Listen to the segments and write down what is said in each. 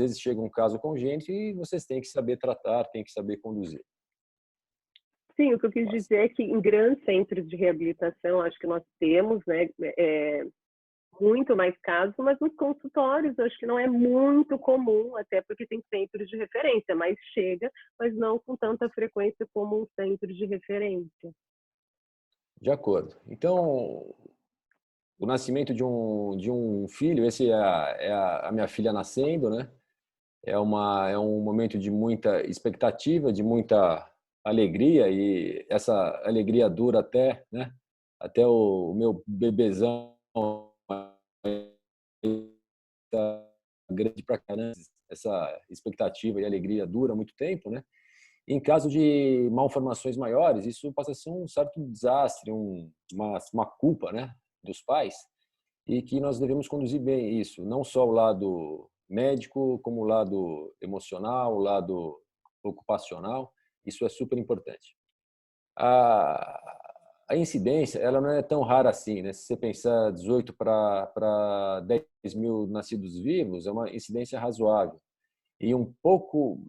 vezes chega um caso congênito e vocês têm que saber tratar, têm que saber conduzir. Sim, o que eu quis dizer é que em grandes centros de reabilitação, acho que nós temos, né, muito mais casos, mas nos consultórios acho que não é muito comum, até porque tem centros de referência, mas chega, mas não com tanta frequência como um centro de referência. De acordo. Então, o nascimento de um filho, esse a minha filha nascendo, né? É um momento de muita expectativa, de muita alegria, e essa alegria dura até, né? Até o meu bebezão grande pra caramba. Essa expectativa e alegria dura muito tempo, né? Em caso de malformações maiores, isso passa a ser um certo desastre, uma culpa, né, dos pais, e que nós devemos conduzir bem isso, não só o lado médico, como o lado emocional, o lado ocupacional. Isso é super importante. A incidência, ela não é tão rara assim, né? Se você pensar 18 para 10 mil nascidos vivos, é uma incidência razoável. E um pouco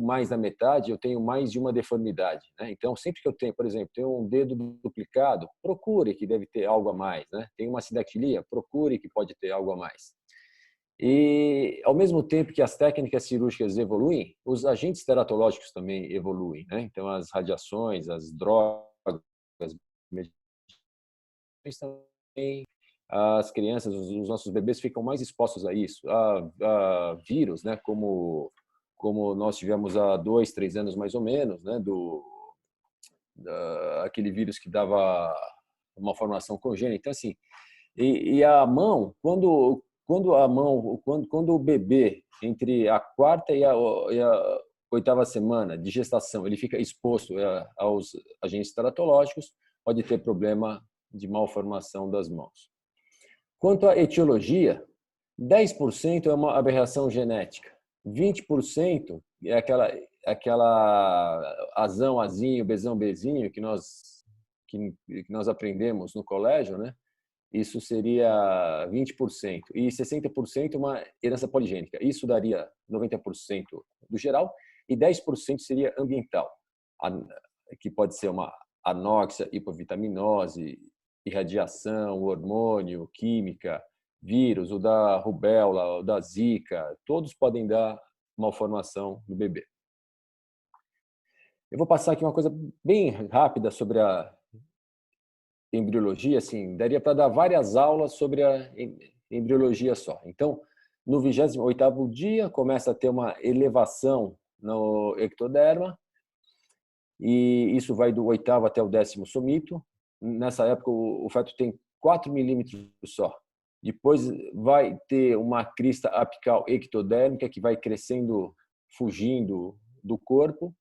mais da metade eu tenho mais de uma deformidade, né? Então, sempre que eu tenho, por exemplo, tenho um dedo duplicado, procure que deve ter algo a mais, né? Tem uma sidactilia, procure que pode ter algo a mais. E, ao mesmo tempo que as técnicas cirúrgicas evoluem, os agentes teratológicos também evoluem, né? Então, as radiações, as drogas, as medicações também, as crianças, os nossos bebês ficam mais expostos a isso, a vírus, né? Como nós tivemos há 2, 3 anos mais ou menos, né? Aquele vírus que dava uma formação congênita. Então, assim, e a mão, quando o bebê entre a quarta e a oitava semana de gestação, ele fica exposto aos agentes teratológicos, pode ter problema de malformação das mãos. Quanto à etiologia, 10% é uma aberração genética, 20% é aquela azão, azinho, bezão, bezinho que nós aprendemos no colégio, né? Isso seria 20%. E 60% uma herança poligênica. Isso daria 90% do geral e 10% seria ambiental, que pode ser uma anóxia, hipovitaminose, irradiação, hormônio, química, vírus, o da rubéola, o da zika, todos podem dar malformação no bebê. Eu vou passar aqui uma coisa bem rápida sobre a embriologia, assim, daria para dar várias aulas sobre a embriologia só. Então, no 28º dia, começa a ter uma elevação no ectoderma, e isso vai do 8º até o 10º somito. Nessa época, o feto tem 4 milímetros só. Depois vai ter uma crista apical ectodérmica que vai crescendo, fugindo do corpo.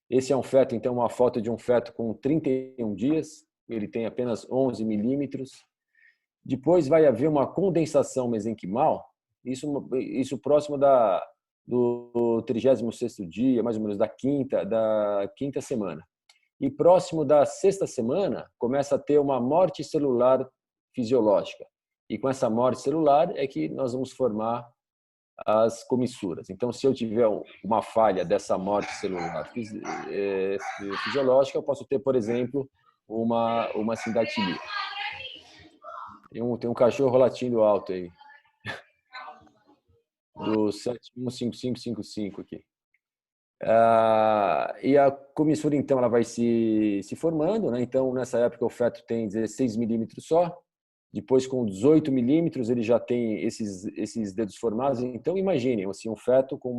Esse é um feto, então, uma foto de um feto com 31 dias. Ele tem apenas 11 milímetros. Depois vai haver uma condensação mesenquimal, isso próximo do 36º dia, mais ou menos da quinta semana. E próximo da 6ª semana, começa a ter uma morte celular fisiológica. E com essa morte celular é que nós vamos formar as comissuras. Então, se eu tiver uma falha dessa morte celular fisiológica, eu posso ter, por exemplo, uma sindactilia. Tem um cachorro latindo alto aí, do 715555 aqui. E a comissura, então, ela vai se formando, né? Então, nessa época, o feto tem 16 milímetros só. Depois, com 18 milímetros, ele já tem esses dedos formados. Então, imaginem, assim, um feto com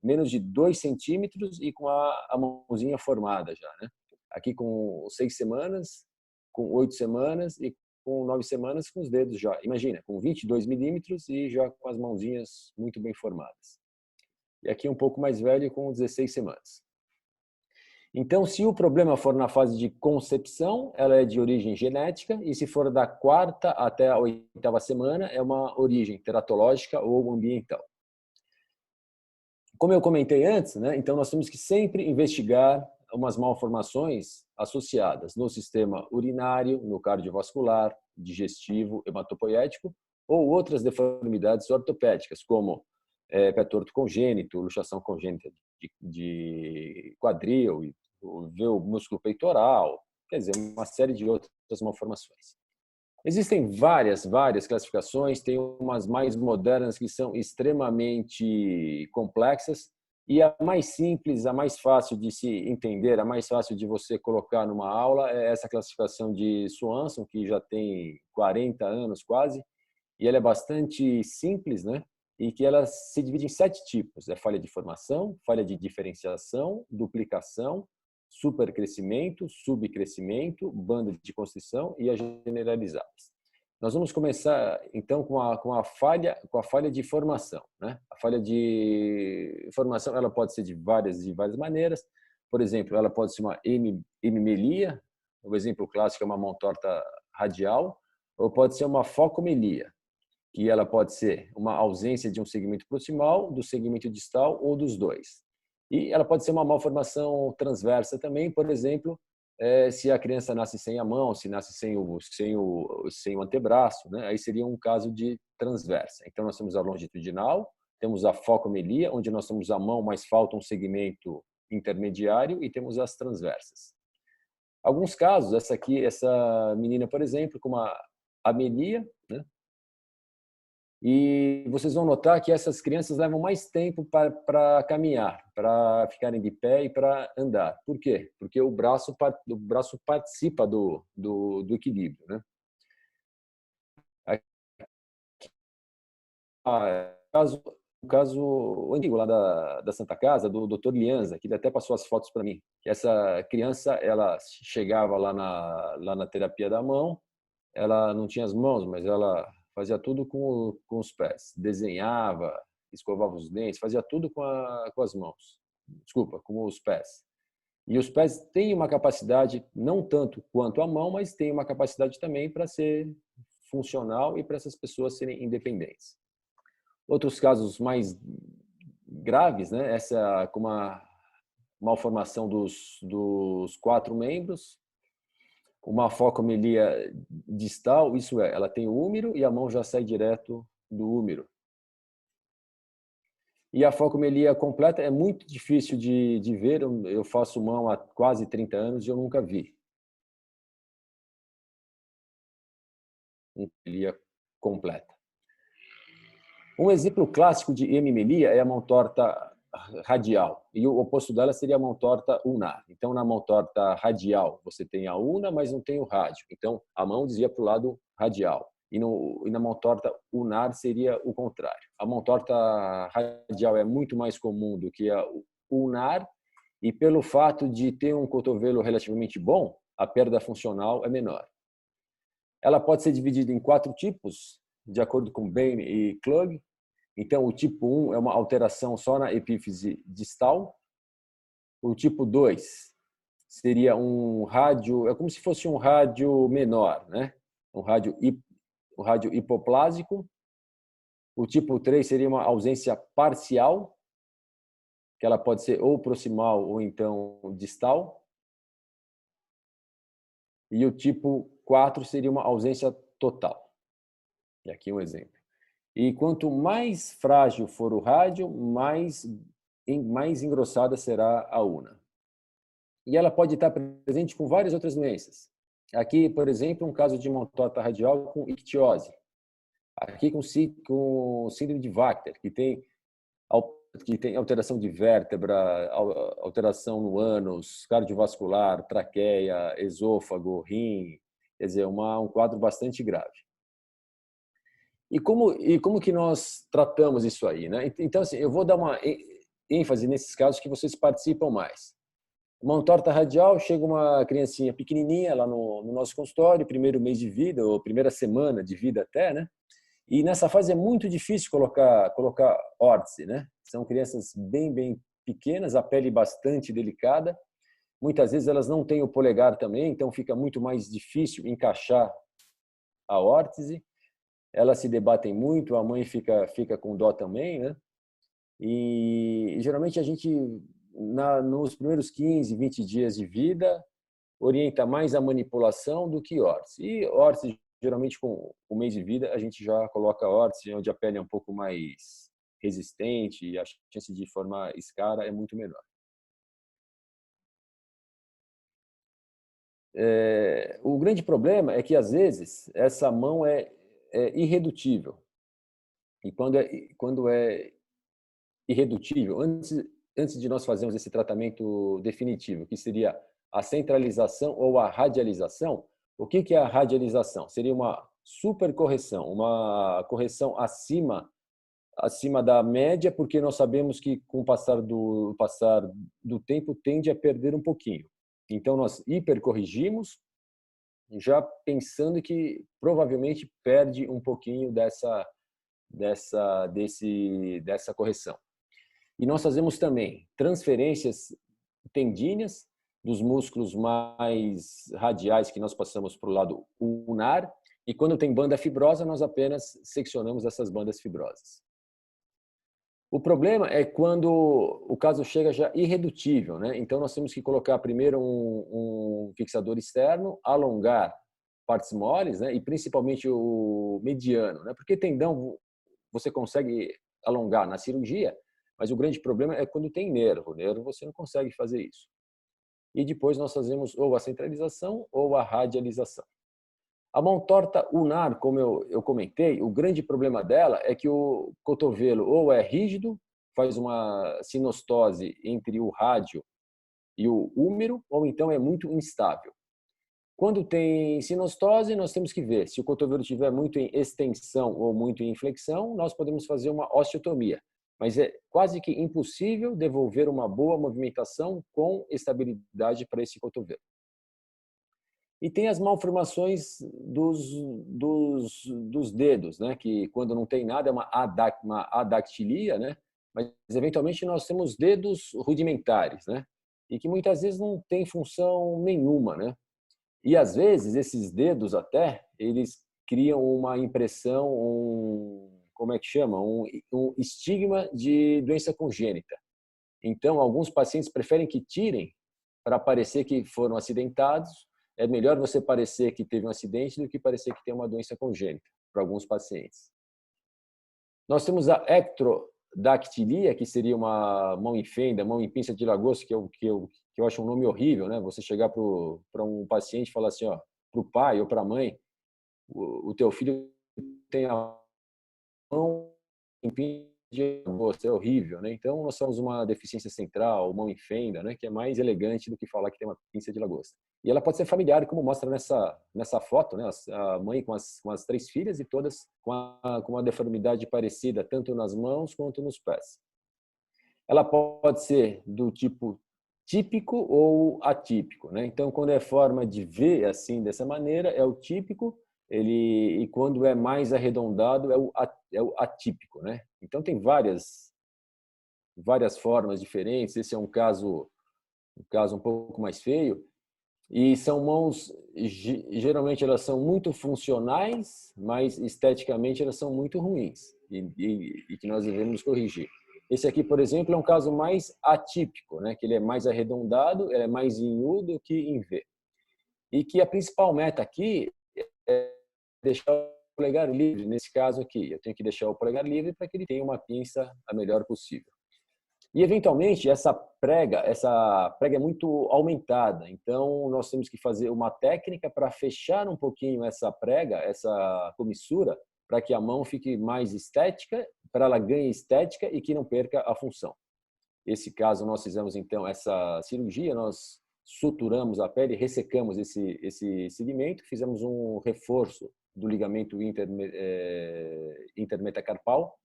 menos de 2 centímetros e com a mãozinha formada já, né? Aqui com 6 semanas, com 8 semanas e com 9 semanas com os dedos já. Imagina, com 22 milímetros e já com as mãozinhas muito bem formadas. E aqui um pouco mais velho, com 16 semanas. Então, se o problema for na fase de concepção, ela é de origem genética, e se for da 4ª até a 8ª semana, é uma origem teratológica ou ambiental. Como eu comentei antes, né, então nós temos que sempre investigar umas malformações associadas no sistema urinário, no cardiovascular, digestivo, hematopoético, ou outras deformidades ortopédicas, como pé torto congênito, luxação congênita de quadril, ver o músculo peitoral, quer dizer, uma série de outras malformações. Existem várias classificações, tem umas mais modernas que são extremamente complexas, e a mais simples, a mais fácil de se entender, a mais fácil de você colocar numa aula é essa classificação de Swanson, que já tem 40 anos quase, e ela é bastante simples, né? E que ela se divide em 7 tipos: falha de formação, falha de diferenciação, duplicação, supercrescimento, subcrescimento, banda de constrição e as generalizadas. Nós vamos começar então com a falha de formação, né? A falha de formação, ela pode ser de várias maneiras. Por exemplo, ela pode ser uma hemimelia, o exemplo clássico é uma mão torta radial, ou pode ser uma focomelia, que ela pode ser uma ausência de um segmento proximal, do segmento distal ou dos dois. E ela pode ser uma malformação transversa também, por exemplo, se a criança nasce sem a mão, se nasce sem o antebraço, né? Aí seria um caso de transversa. Então, nós temos a longitudinal, temos a focomelia, onde nós temos a mão, mas falta um segmento intermediário, e temos as transversas. Alguns casos, essa menina, por exemplo, com uma amelia, né? E vocês vão notar que essas crianças levam mais tempo para caminhar, para ficarem de pé e para andar. Por quê? Porque o braço participa do equilíbrio, né? O caso antigo lá da Santa Casa, do Dr. Lianza, que ele até passou as fotos para mim. Que essa criança, ela chegava lá na terapia da mão, ela não tinha as mãos, mas ela fazia tudo com os pés. Desenhava, escovava os dentes, fazia tudo com as mãos. Desculpa, com os pés. E os pés têm uma capacidade, não tanto quanto a mão, mas tem uma capacidade também para ser funcional e para essas pessoas serem independentes. Outros casos mais graves, né? Essa com uma malformação dos 4 membros, uma focomelia distal, isso é, ela tem o úmero e a mão já sai direto do úmero. E a focomelia completa é muito difícil de ver, eu faço mão há quase 30 anos e eu nunca vi uma focomelia completa. Um exemplo clássico de hemimelia é a mão torta radial, e o oposto dela seria a mão torta ulnar. Então, na mão torta radial, você tem a ulna, mas não tem o rádio. Então, a mão desvia para o lado radial. E na mão torta ulnar seria o contrário. A mão torta radial é muito mais comum do que a ulnar, e pelo fato de ter um cotovelo relativamente bom, a perda funcional é menor. Ela pode ser dividida em 4 tipos, de acordo com Bain e Klug. Então, o tipo 1 é uma alteração só na epífise distal. O tipo 2 seria um rádio, é como se fosse um rádio menor, né? Um rádio hipoplásico. O tipo 3 seria uma ausência parcial, que ela pode ser ou proximal ou então distal. E o tipo 4 seria uma ausência total. E aqui um exemplo. E quanto mais frágil for o rádio, mais engrossada será a ulna. E ela pode estar presente com várias outras doenças. Aqui, por exemplo, um caso de mão torta radial com ictiose. Aqui com síndrome de Vactor, que tem alteração de vértebra, alteração no ânus, cardiovascular, traqueia, esôfago, rim. Quer dizer, um quadro bastante grave. E como que nós tratamos isso aí, né? Então, assim, eu vou dar uma ênfase nesses casos que vocês participam mais. Mão torta radial, chega uma criancinha pequenininha lá no nosso consultório, primeiro mês de vida, ou primeira semana de vida até, né? E nessa fase é muito difícil colocar órtese, né? São crianças bem pequenas, a pele bastante delicada. Muitas vezes elas não têm o polegar também, então fica muito mais difícil encaixar a órtese. Elas se debatem muito, a mãe fica com dó também, né? E geralmente a gente, nos primeiros 15, 20 dias de vida, orienta mais a manipulação do que órtese. E órtese, geralmente com o mês de vida, a gente já coloca órtese, onde a pele é um pouco mais resistente e a chance de formar escara é muito menor. O grande problema é que, às vezes, essa mão é irredutível. E quando é irredutível, antes de nós fazermos esse tratamento definitivo, que seria a centralização ou a radialização, o que é a radialização? Seria uma supercorreção, uma correção acima da média, porque nós sabemos que com o passar do tempo tende a perder um pouquinho. Então nós hipercorrigimos, já pensando que provavelmente perde um pouquinho dessa correção. E nós fazemos também transferências tendíneas dos músculos mais radiais que nós passamos para o lado ulnar, e quando tem banda fibrosa, nós apenas seccionamos essas bandas fibrosas. O problema é quando o caso chega já irredutível, né? Então nós temos que colocar primeiro um fixador externo, alongar partes moles, né? E principalmente o mediano, né? Porque tendão você consegue alongar na cirurgia, mas o grande problema é quando tem nervo. Nervo você não consegue fazer isso. E depois nós fazemos ou a centralização ou a radialização. A mão torta ulnar, como eu comentei, o grande problema dela é que o cotovelo ou é rígido, faz uma sinostose entre o rádio e o húmero, ou então é muito instável. Quando tem sinostose, nós temos que ver se o cotovelo estiver muito em extensão ou muito em flexão, nós podemos fazer uma osteotomia. Mas é quase que impossível devolver uma boa movimentação com estabilidade para esse cotovelo. E tem as malformações dos dedos, né? Que quando não tem nada é uma adactilia, né? Mas eventualmente nós temos dedos rudimentares, né? E que muitas vezes não tem função nenhuma, né? E às vezes esses dedos até eles criam uma impressão, como é que chama? Um estigma de doença congênita. Então alguns pacientes preferem que tirem para parecer que foram acidentados. É melhor você parecer que teve um acidente do que parecer que tem uma doença congênita, para alguns pacientes. Nós temos a ectrodactilia, que seria uma mão em fenda, mão em pinça de lagosta, que eu acho um nome horrível, né? Você chegar para um paciente e falar assim, ó, para o pai ou para a mãe, o teu filho tem a mão em pinça de lagosta, é horrível, né? Então nós temos uma deficiência central, mão em fenda, né? Que é mais elegante do que falar que tem uma pinça de lagosta. E ela pode ser familiar, como mostra nessa foto, né? A mãe com as 3 filhas e todas com uma deformidade parecida, tanto nas mãos quanto nos pés. Ela pode ser do tipo típico ou atípico, né? Então, quando é forma de V, assim, dessa maneira, é o típico, e quando é mais arredondado, é o atípico, né? Então, tem várias formas diferentes. Esse é um caso um pouco mais feio. E são mãos, geralmente elas são muito funcionais, mas esteticamente elas são muito ruins e que nós devemos corrigir. Esse aqui, por exemplo, é um caso mais atípico, né? Que ele é mais arredondado, ele é mais em U do que em V. E que a principal meta aqui é deixar o polegar livre. Nesse caso aqui, eu tenho que deixar o polegar livre para que ele tenha uma pinça a melhor possível. E, eventualmente, essa prega é muito aumentada. Então, nós temos que fazer uma técnica para fechar um pouquinho essa prega, essa comissura, para que a mão fique mais estética, para ela ganhe estética e que não perca a função. Esse caso, nós fizemos, então, essa cirurgia, nós suturamos a pele, ressecamos esse segmento, fizemos um reforço do ligamento intermetacarpal.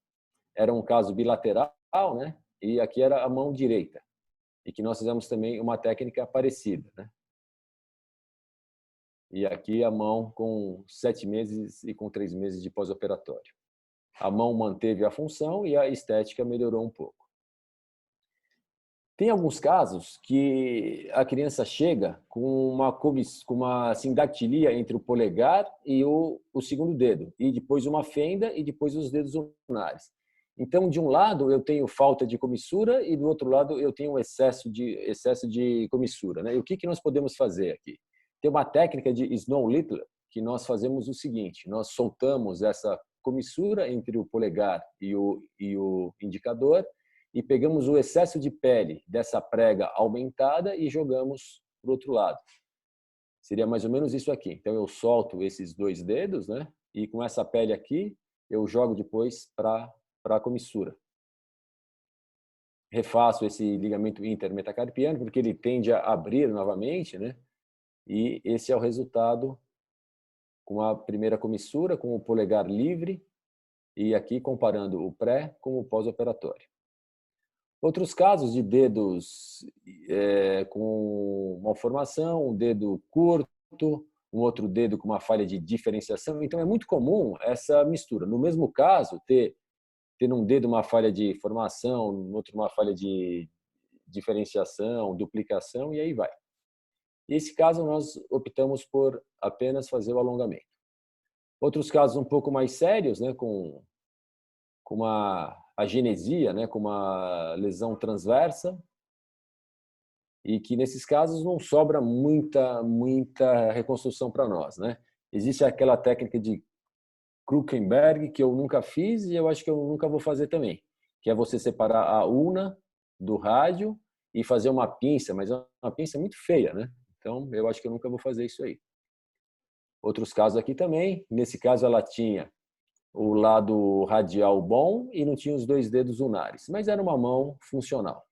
Era um caso bilateral, né? E aqui era a mão direita, e que nós fizemos também uma técnica parecida, né? E aqui a mão com 7 meses e com 3 meses de pós-operatório. A mão manteve a função e a estética melhorou um pouco. Tem alguns casos que a criança chega com uma sindactilia entre o polegar e o segundo dedo, e depois uma fenda e depois os dedos ulnares. Então, de um lado, eu tenho falta de comissura e do outro lado, eu tenho excesso de comissura, né? E o que nós podemos fazer aqui? Tem uma técnica de Snow Littler que nós fazemos o seguinte, nós soltamos essa comissura entre o polegar e o indicador e pegamos o excesso de pele dessa prega aumentada e jogamos para o outro lado. Seria mais ou menos isso aqui. Então, eu solto esses 2 dedos, né? E com essa pele aqui, eu jogo depois para a comissura. Refaço esse ligamento intermetacarpiano, porque ele tende a abrir novamente, né? E esse é o resultado com a primeira comissura, com o polegar livre, e aqui comparando o pré com o pós-operatório. Outros casos de dedos com malformação, um dedo curto, um outro dedo com uma falha de diferenciação. Então, é muito comum essa mistura. No mesmo caso, ter num dedo uma falha de formação, no outro uma falha de diferenciação, duplicação, e aí vai. Nesse caso, nós optamos por apenas fazer o alongamento. Outros casos um pouco mais sérios, né, com uma agenesia, né, com uma lesão transversa, e que nesses casos não sobra muita reconstrução para nós, né? Existe aquela técnica de Krukenberg que eu nunca fiz e eu acho que eu nunca vou fazer também, que é você separar a ulna do rádio e fazer uma pinça, mas é uma pinça muito feia, né? Então, eu acho que eu nunca vou fazer isso aí. Outros casos aqui também. Nesse caso, ela tinha o lado radial bom e não tinha os 2 dedos ulnares, mas era uma mão funcional.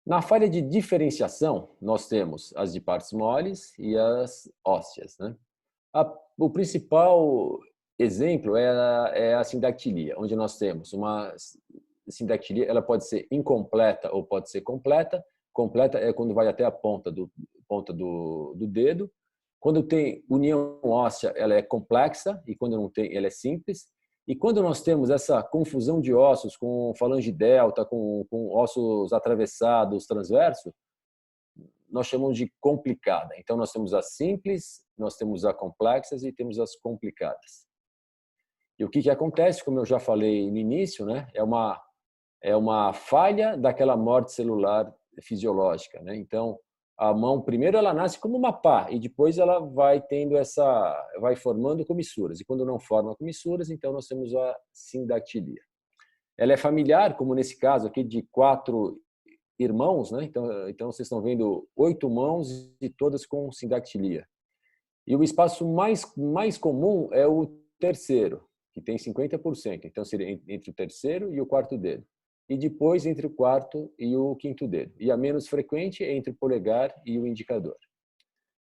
Na falha de diferenciação, nós temos as de partes moles e as ósseas, né? O principal exemplo é a sindactilia, onde nós temos uma sindactilia, ela pode ser incompleta ou pode ser completa. Completa é quando vai até a ponta do dedo. Quando tem união óssea, ela é complexa, e quando não tem, ela é simples. E quando nós temos essa confusão de ossos com falange delta, com ossos atravessados, transversos, nós chamamos de complicada. Então, nós temos as simples, nós temos as complexas e temos as complicadas. E o que acontece, como eu já falei no início, né, é uma falha daquela morte celular fisiológica, né? Então, a mão, primeiro ela nasce como uma pá e depois ela vai vai formando comissuras. E quando não forma comissuras, então nós temos a sindactilia. Ela é familiar, como nesse caso aqui, de 4 irmãos, né? Então vocês estão vendo 8 mãos e todas com sindactilia. E o espaço mais comum é o terceiro, que tem 50%. Então seria entre o terceiro e o quarto dedo. E depois entre o quarto e o quinto dedo. E a menos frequente é entre o polegar e o indicador.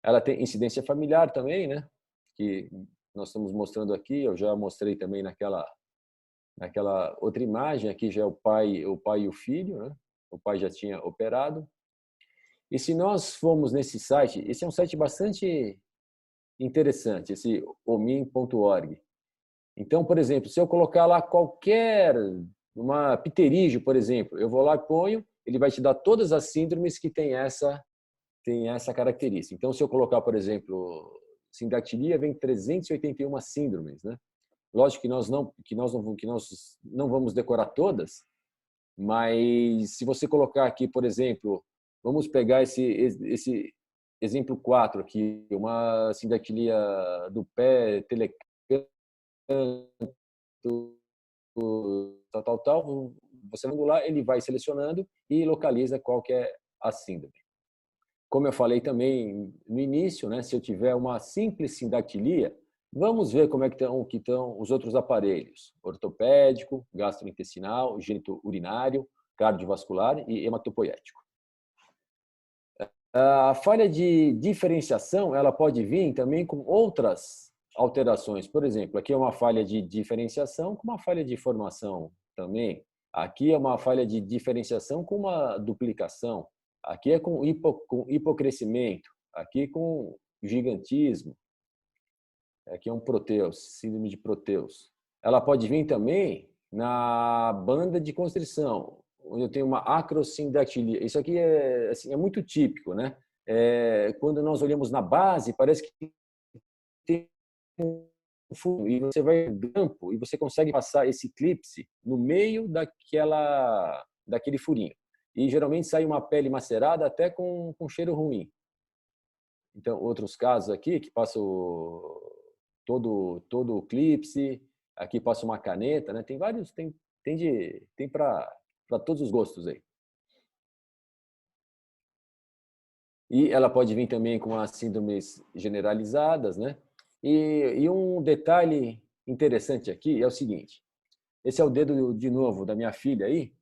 Ela tem incidência familiar também, né? Que nós estamos mostrando aqui, eu já mostrei também naquela outra imagem, aqui já é o pai e o filho, né? O pai já tinha operado. E se nós formos nesse site, esse é um site bastante interessante, esse omin.org. Então, por exemplo, se eu colocar lá uma pterígio, por exemplo, eu vou lá e ponho, ele vai te dar todas as síndromes que tem essa característica. Então, se eu colocar, por exemplo, sindactilia, vem 381 síndromes, né? Lógico que nós não vamos decorar todas, mas se você colocar aqui, por exemplo, vamos pegar esse exemplo 4 aqui, uma sindactilia do pé, telecanto, tal, você vai lá, ele vai selecionando e localiza qual que é a síndrome. Como eu falei também no início, né, se eu tiver uma simples sindactilia, vamos ver como é que estão os outros aparelhos: ortopédico, gastrointestinal, genito-urinário, cardiovascular e hematopoético. A falha de diferenciação, ela pode vir também com outras alterações. Por exemplo, aqui é uma falha de diferenciação com uma falha de formação também. Aqui é uma falha de diferenciação com uma duplicação. Aqui é com hipocrescimento. Aqui com gigantismo. Aqui é um proteus, síndrome de proteus. Ela pode vir também na banda de constrição, onde eu tenho uma acrosindactilia. Isso aqui é muito típico, né? Quando nós olhamos na base, parece que tem um furo, e você vai no campo e você consegue passar esse clipse no meio daquele furinho. E geralmente sai uma pele macerada até com cheiro ruim. Então, outros casos aqui que passa todo o clípse, aqui passa uma caneta, né? Tem vários, tem para todos os gostos aí. E ela pode vir também com as síndromes generalizadas, né? E um detalhe interessante aqui é o seguinte: esse é o dedo de novo da minha filha aí.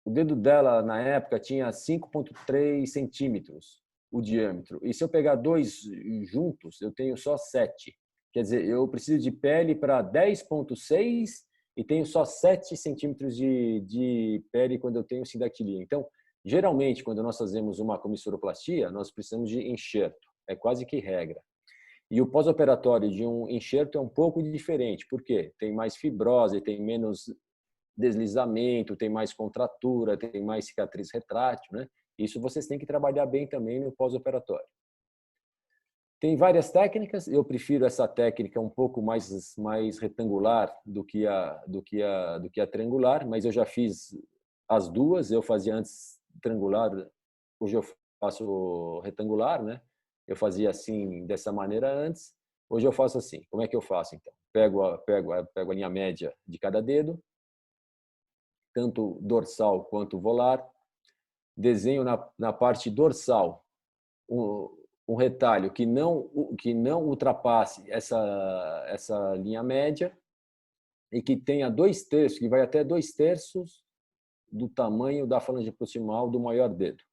O dedo dela na época tinha 5,3 centímetros o diâmetro. E se eu pegar dois juntos, eu tenho só 7. Quer dizer, eu preciso de pele para 10,6 e tenho só 7 centímetros de pele quando eu tenho sindactilia. Então, geralmente, quando nós fazemos uma comissuroplastia, nós precisamos de enxerto. É quase que regra. E o pós-operatório de um enxerto é um pouco diferente. Por quê? Tem mais fibrose, tem menos deslizamento, tem mais contratura, tem mais cicatriz retrátil, né? Isso vocês têm que trabalhar bem também no pós-operatório. Tem várias técnicas, eu prefiro essa técnica um pouco mais retangular do que a triangular, mas eu já fiz as duas, eu fazia antes triangular, hoje eu faço retangular, né? Eu fazia assim, dessa maneira antes, hoje eu faço assim. Como é que eu faço então? Pego a linha média de cada dedo, tanto dorsal quanto volar, desenho na parte dorsal um retalho que não ultrapasse essa linha média e que tenha 2/3, que vai até 2/3 do tamanho da falange proximal do maior dedo.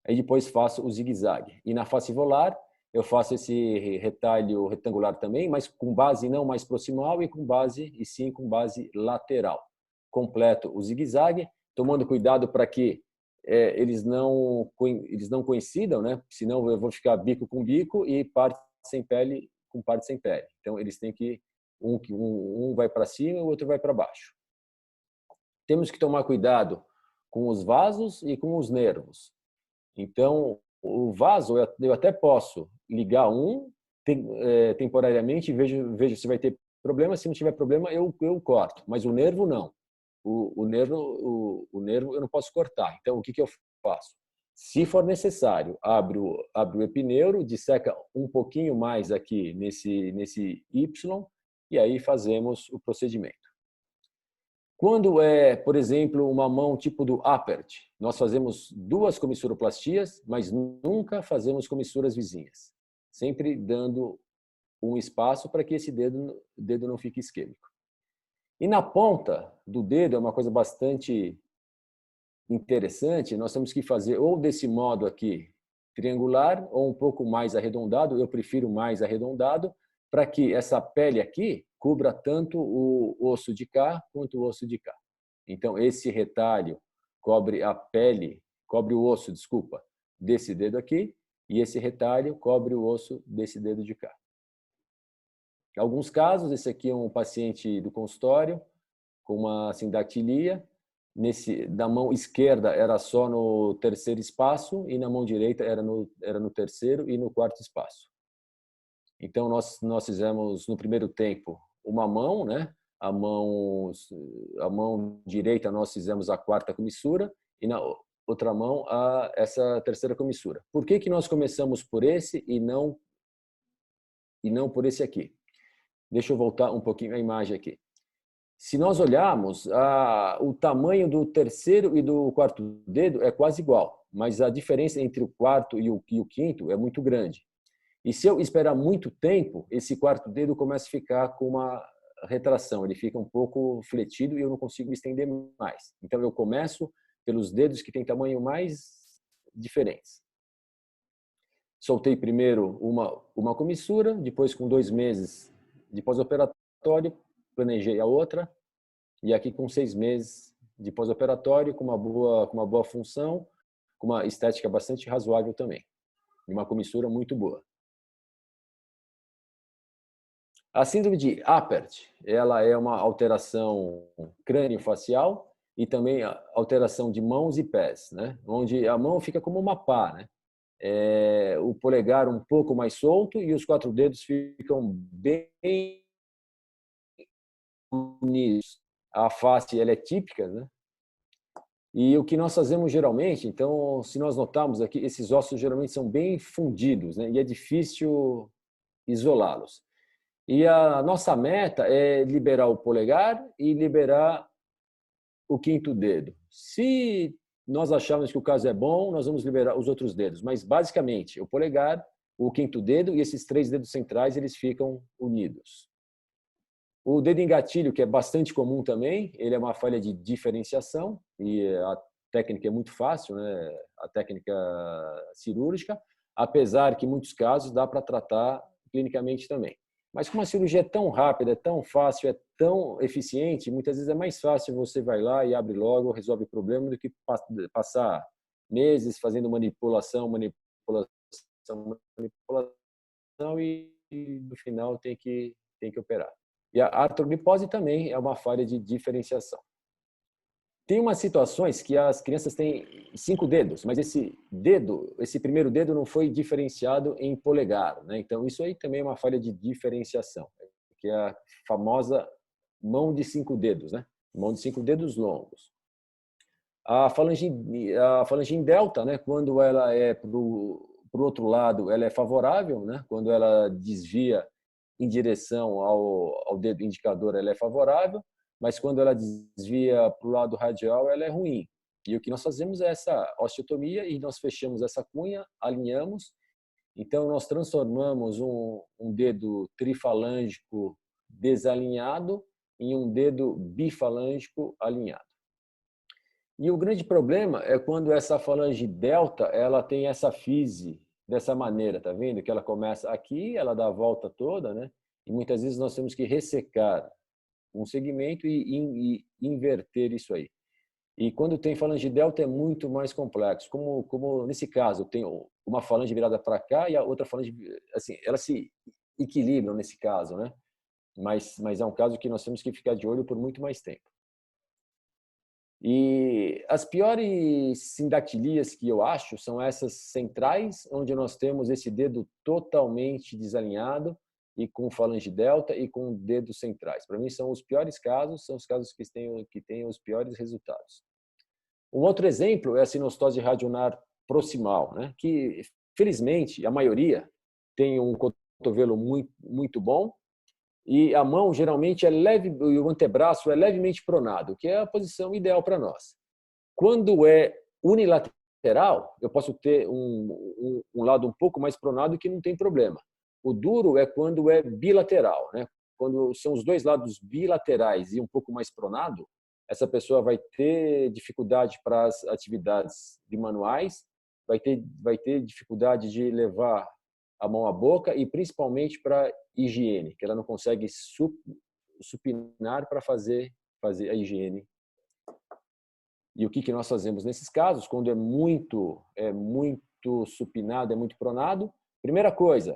Aí depois faço o zigue-zague. E na face volar, eu faço esse retalho retangular também, mas com base não mais proximal e sim com base lateral. Completo o zigue-zague, tomando cuidado para que eles não coincidam, né? Senão eu vou ficar bico com bico e parte sem pele com parte sem pele. Então eles têm que um vai para cima e o outro vai para baixo. Temos que tomar cuidado com os vasos e com os nervos. Então o vaso eu até posso ligar temporariamente e vejo se vai ter problema. Se não tiver problema eu corto, mas o nervo não. O nervo eu não posso cortar. Então, o que eu faço? Se for necessário, abro o epineuro, disseca um pouquinho mais aqui nesse Y e aí fazemos o procedimento. Quando é, por exemplo, uma mão tipo do Apert, nós fazemos 2 comissuroplastias, mas nunca fazemos comissuras vizinhas. Sempre dando um espaço para que esse dedo não fique isquêmico. E na ponta do dedo é uma coisa bastante interessante, nós temos que fazer ou desse modo aqui, triangular, ou um pouco mais arredondado, eu prefiro mais arredondado, para que essa pele aqui cubra tanto o osso de cá quanto o osso de cá. Então, esse retalho cobre a pele, cobre o osso, desculpa, desse dedo aqui, e esse retalho cobre o osso desse dedo de cá. Em alguns casos, esse aqui é um paciente do consultório, com uma sindactilia. Da mão esquerda era só no terceiro espaço e na mão direita era no terceiro e no quarto espaço. Então, nós fizemos, no primeiro tempo, uma mão, né? A mão direita nós fizemos a quarta comissura e na outra mão essa terceira comissura. Por que nós começamos por esse e não por esse aqui? Deixa eu voltar um pouquinho a imagem aqui. Se nós olharmos, o tamanho do terceiro e do quarto dedo é quase igual, mas a diferença entre o quarto e o quinto é muito grande. E se eu esperar muito tempo, esse quarto dedo começa a ficar com uma retração, ele fica um pouco fletido e eu não consigo estender mais. Então eu começo pelos dedos que têm tamanho mais diferentes. Soltei primeiro uma comissura, depois com 2 meses de pós-operatório, planejei a outra, e aqui com 6 meses de pós-operatório, com uma boa função, com uma estética bastante razoável também, e uma comissura muito boa. A síndrome de Apert, ela é uma alteração crânio-facial e também alteração de mãos e pés, né? Onde a mão fica como uma pá, né? O polegar um pouco mais solto e os 4 dedos ficam bem unidos. A face ela é típica, né? E o que nós fazemos geralmente, então, se nós notarmos aqui, esses ossos geralmente são bem fundidos, né? E é difícil isolá-los. E a nossa meta é liberar o polegar e liberar o quinto dedo. Se nós acharmos que o caso é bom, nós vamos liberar os outros dedos. Mas, basicamente, o polegar, o quinto dedo e esses 3 dedos centrais, eles ficam unidos. O dedo engatilho, que é bastante comum também, ele é uma falha de diferenciação e a técnica é muito fácil, né? A técnica cirúrgica, apesar que em muitos casos dá para tratar clinicamente também. Mas como a cirurgia é tão rápida, é tão fácil, é tão eficiente, muitas vezes é mais fácil você vai lá e abre logo, resolve o problema, do que passar meses fazendo manipulação e no final tem que operar. E a artroglicose também é uma falha de diferenciação. Tem umas situações que as crianças têm 5 dedos, mas esse primeiro dedo não foi diferenciado em polegar, né? Então isso aí também é uma falha de diferenciação, que é a famosa mão de 5 dedos, né? Mão de 5 dedos longos. A falange em delta, né? Quando ela é para o outro lado, ela é favorável, né? Quando ela desvia em direção ao dedo indicador, ela é favorável, mas quando ela desvia para o lado radial, ela é ruim. E o que nós fazemos é essa osteotomia e nós fechamos essa cunha, alinhamos. Então, nós transformamos um dedo trifalângico desalinhado em um dedo bifalângico alinhado. E o grande problema é quando essa falange delta, ela tem essa fise dessa maneira, tá vendo? Que ela começa aqui, ela dá a volta toda, né? E muitas vezes nós temos que ressecar um segmento e inverter isso aí. E quando tem falange delta é muito mais complexo. Como nesse caso, eu tenho uma falange virada para cá e a outra falange, assim, elas se equilibram nesse caso, né? Mas é um caso que nós temos que ficar de olho por muito mais tempo. E as piores sindactilias que eu acho são essas centrais, onde nós temos esse dedo totalmente desalinhado e com falange delta e com dedos centrais. Para mim, são os piores casos, são os casos que têm os piores resultados. Um outro exemplo é a sinostose radionar proximal, né? Que, felizmente, a maioria tem um cotovelo muito bom, e a mão geralmente é leve, o antebraço é levemente pronado, que é a posição ideal para nós. Quando é unilateral, eu posso ter um lado um pouco mais pronado que não tem problema. O duro é quando é bilateral, né? Quando são os dois lados bilaterais e um pouco mais pronado, essa pessoa vai ter dificuldade para as atividades de manuais, vai ter dificuldade de levar a mão à boca e principalmente para higiene, que ela não consegue supinar para fazer a higiene. E o que nós fazemos nesses casos, quando é muito supinado, é muito pronado? Primeira coisa,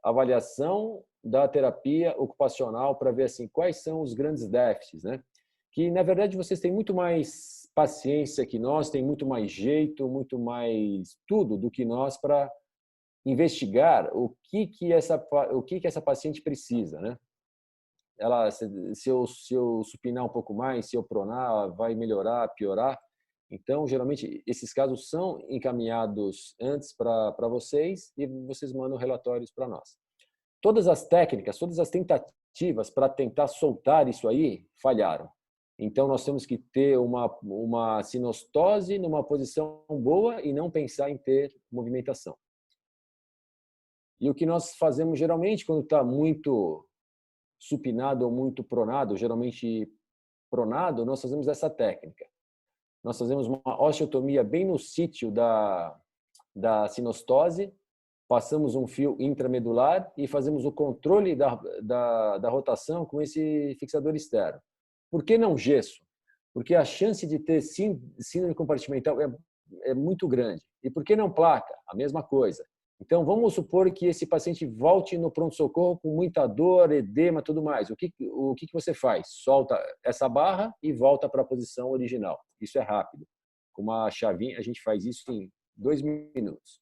avaliação da terapia ocupacional para ver assim quais são os grandes déficits, né? Que na verdade vocês têm muito mais paciência que nós, têm muito mais jeito, muito mais tudo do que nós para investigar o que essa paciente precisa, né? Ela, se eu supinar um pouco mais, se eu pronar, vai melhorar, piorar. Então, geralmente, esses casos são encaminhados antes para vocês e vocês mandam relatórios para nós. Todas as técnicas, todas as tentativas para tentar soltar isso aí falharam. Então, nós temos que ter uma sinostose numa posição boa e não pensar em ter movimentação. E o que nós fazemos geralmente quando está muito supinado ou muito pronado, geralmente pronado, nós fazemos essa técnica. Nós fazemos uma osteotomia bem no sítio da sinostose, passamos um fio intramedular e fazemos o controle da rotação com esse fixador externo. Por que não gesso? Porque a chance de ter síndrome compartimental é muito grande. E por que não placa? A mesma coisa. Então, vamos supor que esse paciente volte no pronto-socorro com muita dor, edema, tudo mais. O que você faz? Solta essa barra e volta para a posição original. Isso é rápido. Com uma chavinha, a gente faz isso em 2 minutos.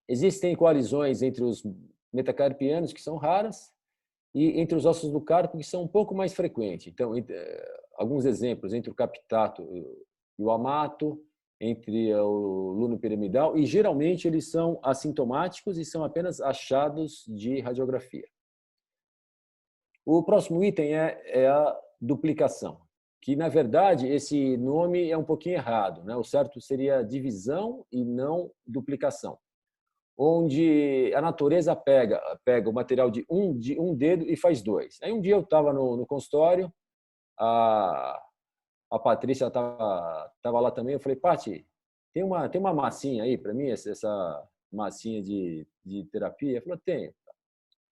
Existem coalizões entre os metacarpianos, que são raras, e entre os ossos do carpo, que são um pouco mais frequentes. Então, alguns exemplos, entre o captato e o amato, entre o luno piramidal, e geralmente eles são assintomáticos e são apenas achados de radiografia. O próximo item é a duplicação, que na verdade esse nome é um pouquinho errado, né? O certo seria divisão e não duplicação, onde a natureza pega o material de um dedo e faz dois. Aí um dia eu estava no consultório, a Patrícia estava lá também, eu falei, Pati, tem uma massinha aí para mim, essa massinha de terapia? Ela falou, tem.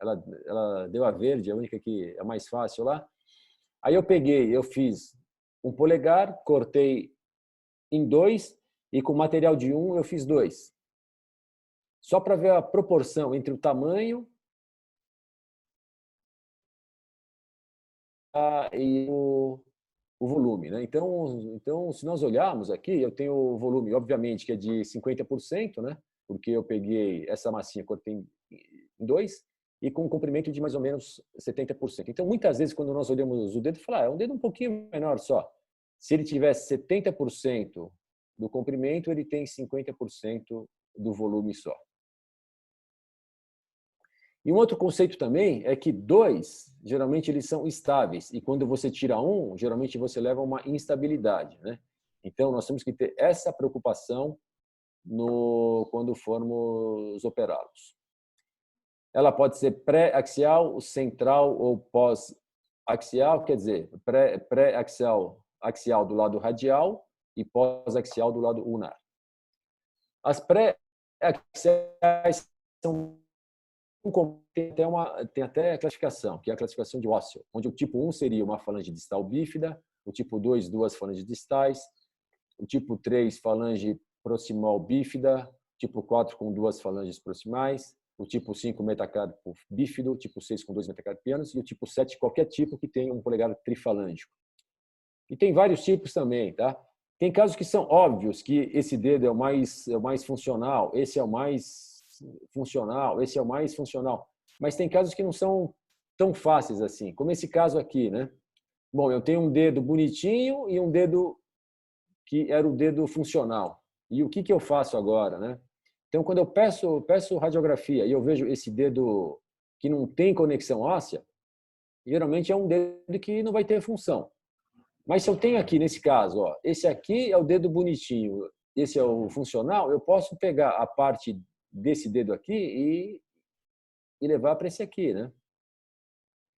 Ela deu a verde, a única que é mais fácil lá. Aí eu fiz um polegar, cortei em dois e com material de um eu fiz dois. Só para ver a proporção entre o tamanho e o volume, né? Então, se nós olharmos aqui, eu tenho o volume, obviamente, que é de 50%, né? Porque eu peguei essa massinha, cortei em dois, e com um comprimento de mais ou menos 70%. Então, muitas vezes, quando nós olhamos o dedo, fala, é um dedo um pouquinho menor só. Se ele tivesse 70% do comprimento, ele tem 50% do volume só. E um outro conceito também é que dois, geralmente eles são estáveis, e quando você tira um, geralmente você leva uma instabilidade, né? Então, nós temos que ter essa preocupação quando formos operá-los. Ela pode ser pré-axial, central ou pós-axial, quer dizer, axial do lado radial e pós-axial do lado ulnar. As pré-axiais são tem até a classificação, que é a classificação de Ossel, onde o tipo 1 seria uma falange distal bífida, o tipo 2, duas falanges distais, o tipo 3, falange proximal bífida, tipo 4 com duas falanges proximais, o tipo 5, metacarpo bífido, o tipo 6 com dois metacarpianos, e o tipo 7, qualquer tipo que tenha um polegar trifalângico. E tem vários tipos também, tá? Tem casos que são óbvios que esse dedo é o mais funcional, esse é o mais funcional, esse é o mais funcional. Mas tem casos que não são tão fáceis assim, como esse caso aqui, né? Bom, eu tenho um dedo bonitinho e um dedo que era o dedo funcional. E o que eu faço agora, né? Então, quando eu peço radiografia e eu vejo esse dedo que não tem conexão óssea, geralmente é um dedo que não vai ter função. Mas se eu tenho aqui, nesse caso, ó, esse aqui é o dedo bonitinho, esse é o funcional, eu posso pegar a parte desse dedo aqui e levar para esse aqui, né?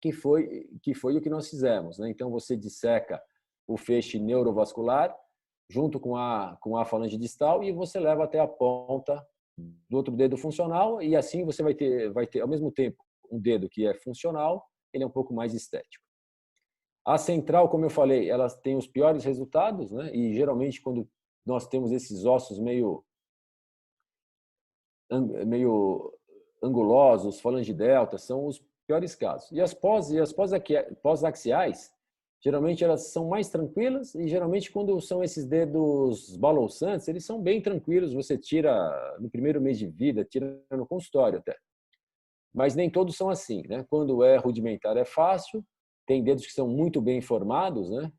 Que foi o que nós fizemos, né? Então, você disseca o feixe neurovascular junto com a falange distal e você leva até a ponta do outro dedo funcional e assim você vai ter ao mesmo tempo um dedo que é funcional, ele é um pouco mais estético. A central, como eu falei, ela tem os piores resultados, né? E geralmente quando nós temos esses ossos meio angulosos, falange delta, são os piores casos. E as pós-axiais, geralmente elas são mais tranquilas e geralmente quando são esses dedos balouçantes, eles são bem tranquilos, você tira no primeiro mês de vida, tira no consultório até. Mas nem todos são assim, né? Quando é rudimentar é fácil, tem dedos que são muito bem formados, né?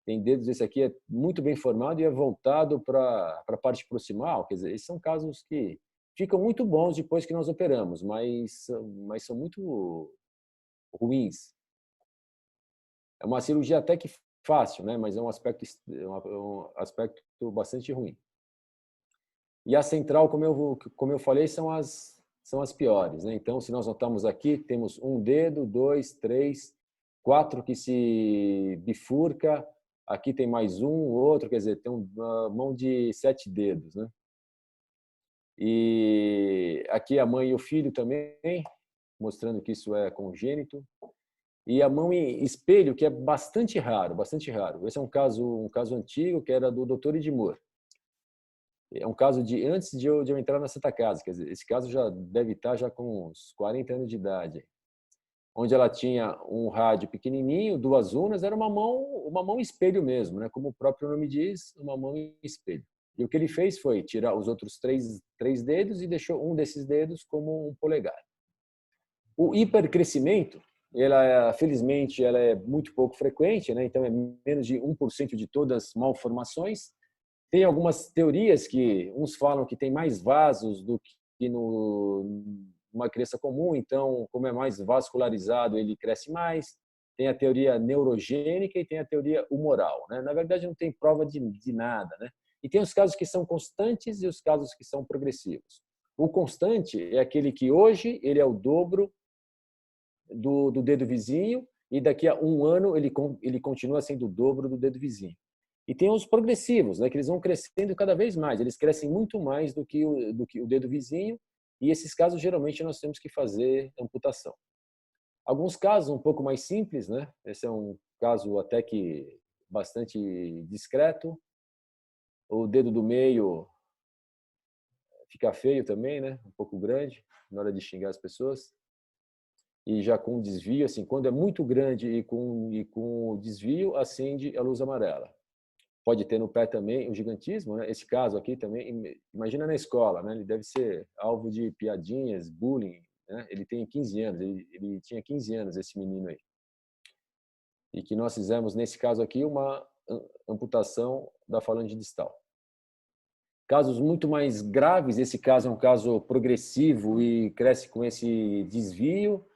Tem dedos, esse aqui é muito bem formado e é voltado para a parte proximal, quer dizer, esses são casos que ficam muito bons depois que nós operamos, mas são muito ruins. É uma cirurgia até que fácil, né? Mas é um aspecto bastante ruim. E a central, como eu falei, são as piores, né? Então, se nós notamos aqui, temos um dedo, dois, três, quatro que se bifurca, aqui tem mais um, outro, quer dizer, tem uma mão de 7 dedos, né? E aqui a mãe e o filho também, mostrando que isso é congênito. E a mão em espelho, que é bastante raro, bastante raro. Esse é um caso antigo, que era do Dr. Edmur. É um caso de antes de eu entrar na Santa Casa, quer dizer, esse caso já deve estar já com uns 40 anos de idade, onde ela tinha um rádio pequenininho, duas urnas, era uma mão espelho mesmo, né? Como o próprio nome diz, uma mão espelho. E o que ele fez foi tirar os outros três dedos e deixou um desses dedos como um polegar. O hipercrescimento felizmente, ela é muito pouco frequente, né? Então é menos de 1% de todas as malformações. Tem algumas teorias que uns falam que tem mais vasos do que numa criança comum, então, como é mais vascularizado, ele cresce mais. Tem a teoria neurogênica e tem a teoria humoral, né? Na verdade, não tem prova de nada, né? E tem os casos que são constantes e os casos que são progressivos. O constante é aquele que hoje ele é o dobro do dedo vizinho e daqui a um ano ele continua sendo o dobro do dedo vizinho. E tem os progressivos, né, que eles vão crescendo cada vez mais. Eles crescem muito mais do que o dedo vizinho e esses casos geralmente nós temos que fazer amputação. Alguns casos um pouco mais simples, né? Esse é um caso até que bastante discreto. O dedo do meio fica feio também, né? Um pouco grande na hora de xingar as pessoas. E já com desvio, assim, quando é muito grande e com desvio, acende a luz amarela. Pode ter no pé também o gigantismo, né? Esse caso aqui também, imagina na escola, né? Ele deve ser alvo de piadinhas, bullying, né? Ele tem 15 anos, ele tinha 15 anos, esse menino aí. E que nós fizemos, nesse caso aqui, uma amputação da falange distal. Casos muito mais graves, esse caso é um caso progressivo e cresce com esse desvio.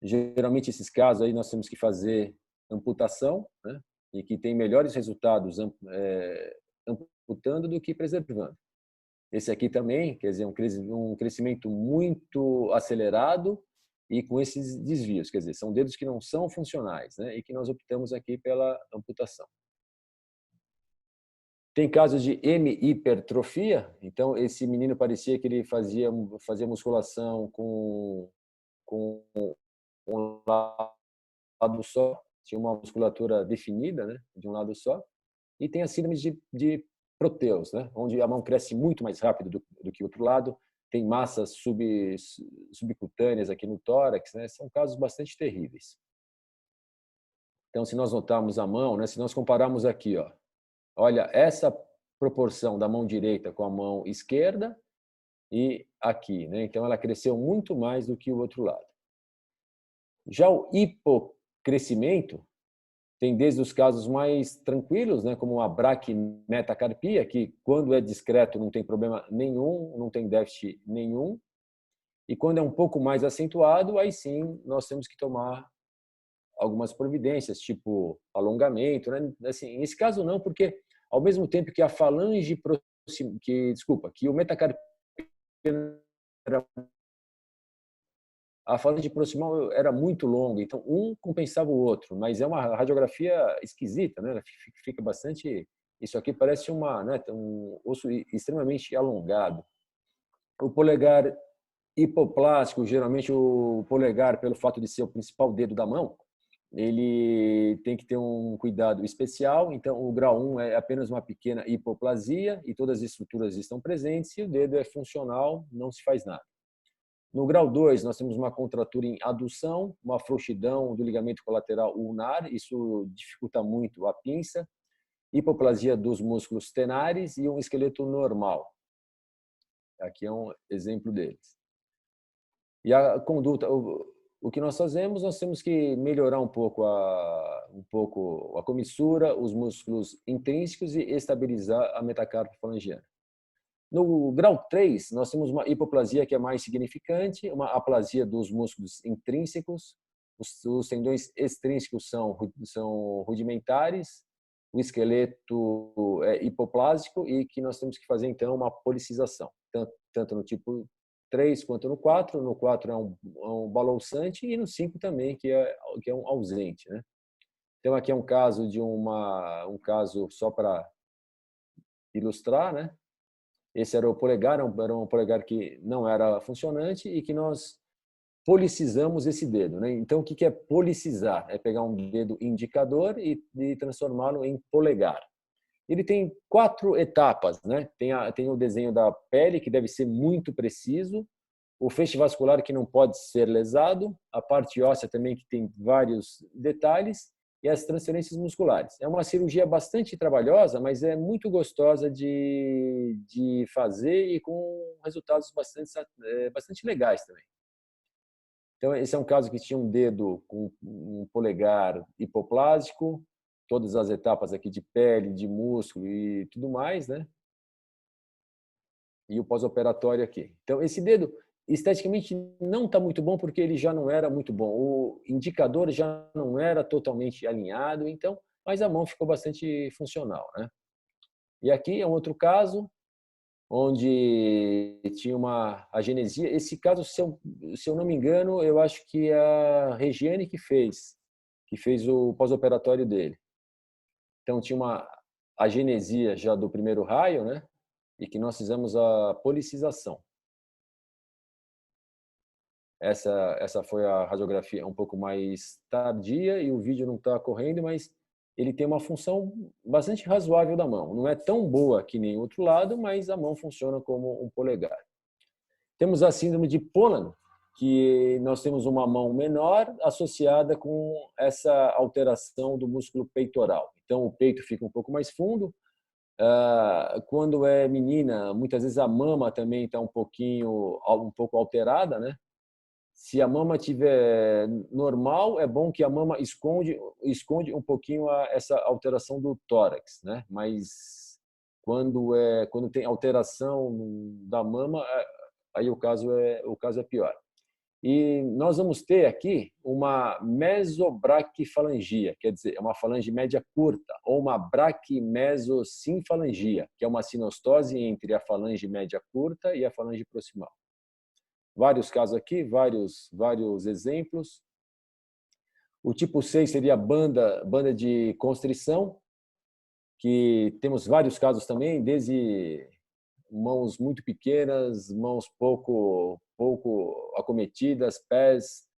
Geralmente, esses casos aí nós temos que fazer amputação, né? E que tem melhores resultados amputando do que preservando. Esse aqui também, quer dizer, um crescimento muito acelerado e com esses desvios, quer dizer, são dedos que não são funcionais, né? E que nós optamos aqui pela amputação. Tem casos de hemihipertrofia, então esse menino parecia que ele fazia musculação com um lado só, tinha uma musculatura definida, né, de um lado só, e tem a síndrome de Proteus, né, onde a mão cresce muito mais rápido do que o outro lado, tem massas subcutâneas aqui no tórax, né, são casos bastante terríveis. Então, se nós notarmos a mão, né, se nós compararmos aqui, ó, olha essa proporção da mão direita com a mão esquerda e aqui, né, então ela cresceu muito mais do que o outro lado. Já o hipocrescimento tem desde os casos mais tranquilos, né, como a braquimetacarpia, que quando é discreto não tem problema nenhum, não tem déficit nenhum, e quando é um pouco mais acentuado, aí sim nós temos que tomar algumas providências, tipo alongamento, né? Assim, nesse caso não, porque ao mesmo tempo que a falange que o metacarpia, a falange proximal era muito longa, então um compensava o outro, mas é uma radiografia esquisita, né? Fica bastante, isso aqui parece né, um osso extremamente alongado. O polegar hipoplástico, geralmente o polegar, pelo fato de ser o principal dedo da mão, ele tem que ter um cuidado especial. Então, o grau 1 é apenas uma pequena hipoplasia e todas as estruturas estão presentes e o dedo é funcional, não se faz nada. No grau 2, nós temos uma contratura em adução, uma frouxidão do ligamento colateral ulnar, isso dificulta muito a pinça, hipoplasia dos músculos tenares e um esqueleto normal. Aqui é um exemplo deles. E a conduta, o que nós fazemos, nós temos que melhorar um pouco a comissura, os músculos intrínsecos e estabilizar a metacarpo falangiana. No grau 3, nós temos uma hipoplasia que é mais significante, uma aplasia dos músculos intrínsecos, os tendões extrínsecos são rudimentares, o esqueleto é hipoplásico e que nós temos que fazer, então, uma policização, tanto no tipo 3 quanto no 4. No 4 é um balouçante e no 5 também, que é um ausente, né? Então, aqui é um caso um caso só para ilustrar, né? Esse era o polegar, era um polegar que não era funcionante e que nós policizamos esse dedo, né? Então, o que é policizar? É pegar um dedo indicador e transformá-lo em polegar. Ele tem 4 etapas, né? Tem o desenho da pele, que deve ser muito preciso, o feixe vascular, que não pode ser lesado, a parte óssea também, que tem vários detalhes, e as transferências musculares. É uma cirurgia bastante trabalhosa, mas é muito gostosa de fazer e com resultados bastante legais também. Então, esse é um caso que tinha um dedo com um polegar hipoplásico, todas as etapas aqui de pele, de músculo e tudo mais, né? E o pós-operatório aqui. Então, esse dedo, esteticamente, não está muito bom porque ele já não era muito bom. O indicador já não era totalmente alinhado, então, mas a mão ficou bastante funcional, né? E aqui é um outro caso, onde tinha uma agenesia. Esse caso, se eu não me engano, eu acho que é a Regiane que fez o pós-operatório dele. Então, tinha uma agenesia já do primeiro raio, né? E que nós fizemos a policização. Essa foi a radiografia um pouco mais tardia e o vídeo não está correndo, mas ele tem uma função bastante razoável da mão. Não é tão boa que nem o outro lado, mas a mão funciona como um polegar. Temos a síndrome de Poland, que nós temos uma mão menor associada com essa alteração do músculo peitoral. Então, o peito fica um pouco mais fundo. Quando é menina, muitas vezes a mama também está um pouco alterada, né? Se a mama tiver normal, é bom que a mama esconde um pouquinho essa alteração do tórax, né? Mas quando tem alteração da mama, aí o caso é pior. E nós vamos ter aqui uma mesobraquifalangia, quer dizer, é uma falange média curta, ou uma braquimesosimfalangia, que é uma sinostose entre a falange média curta e a falange proximal. Vários casos aqui, vários exemplos. O tipo 6 seria a banda de constrição, que temos vários casos também, desde mãos muito pequenas, mãos pouco acometidas, pés,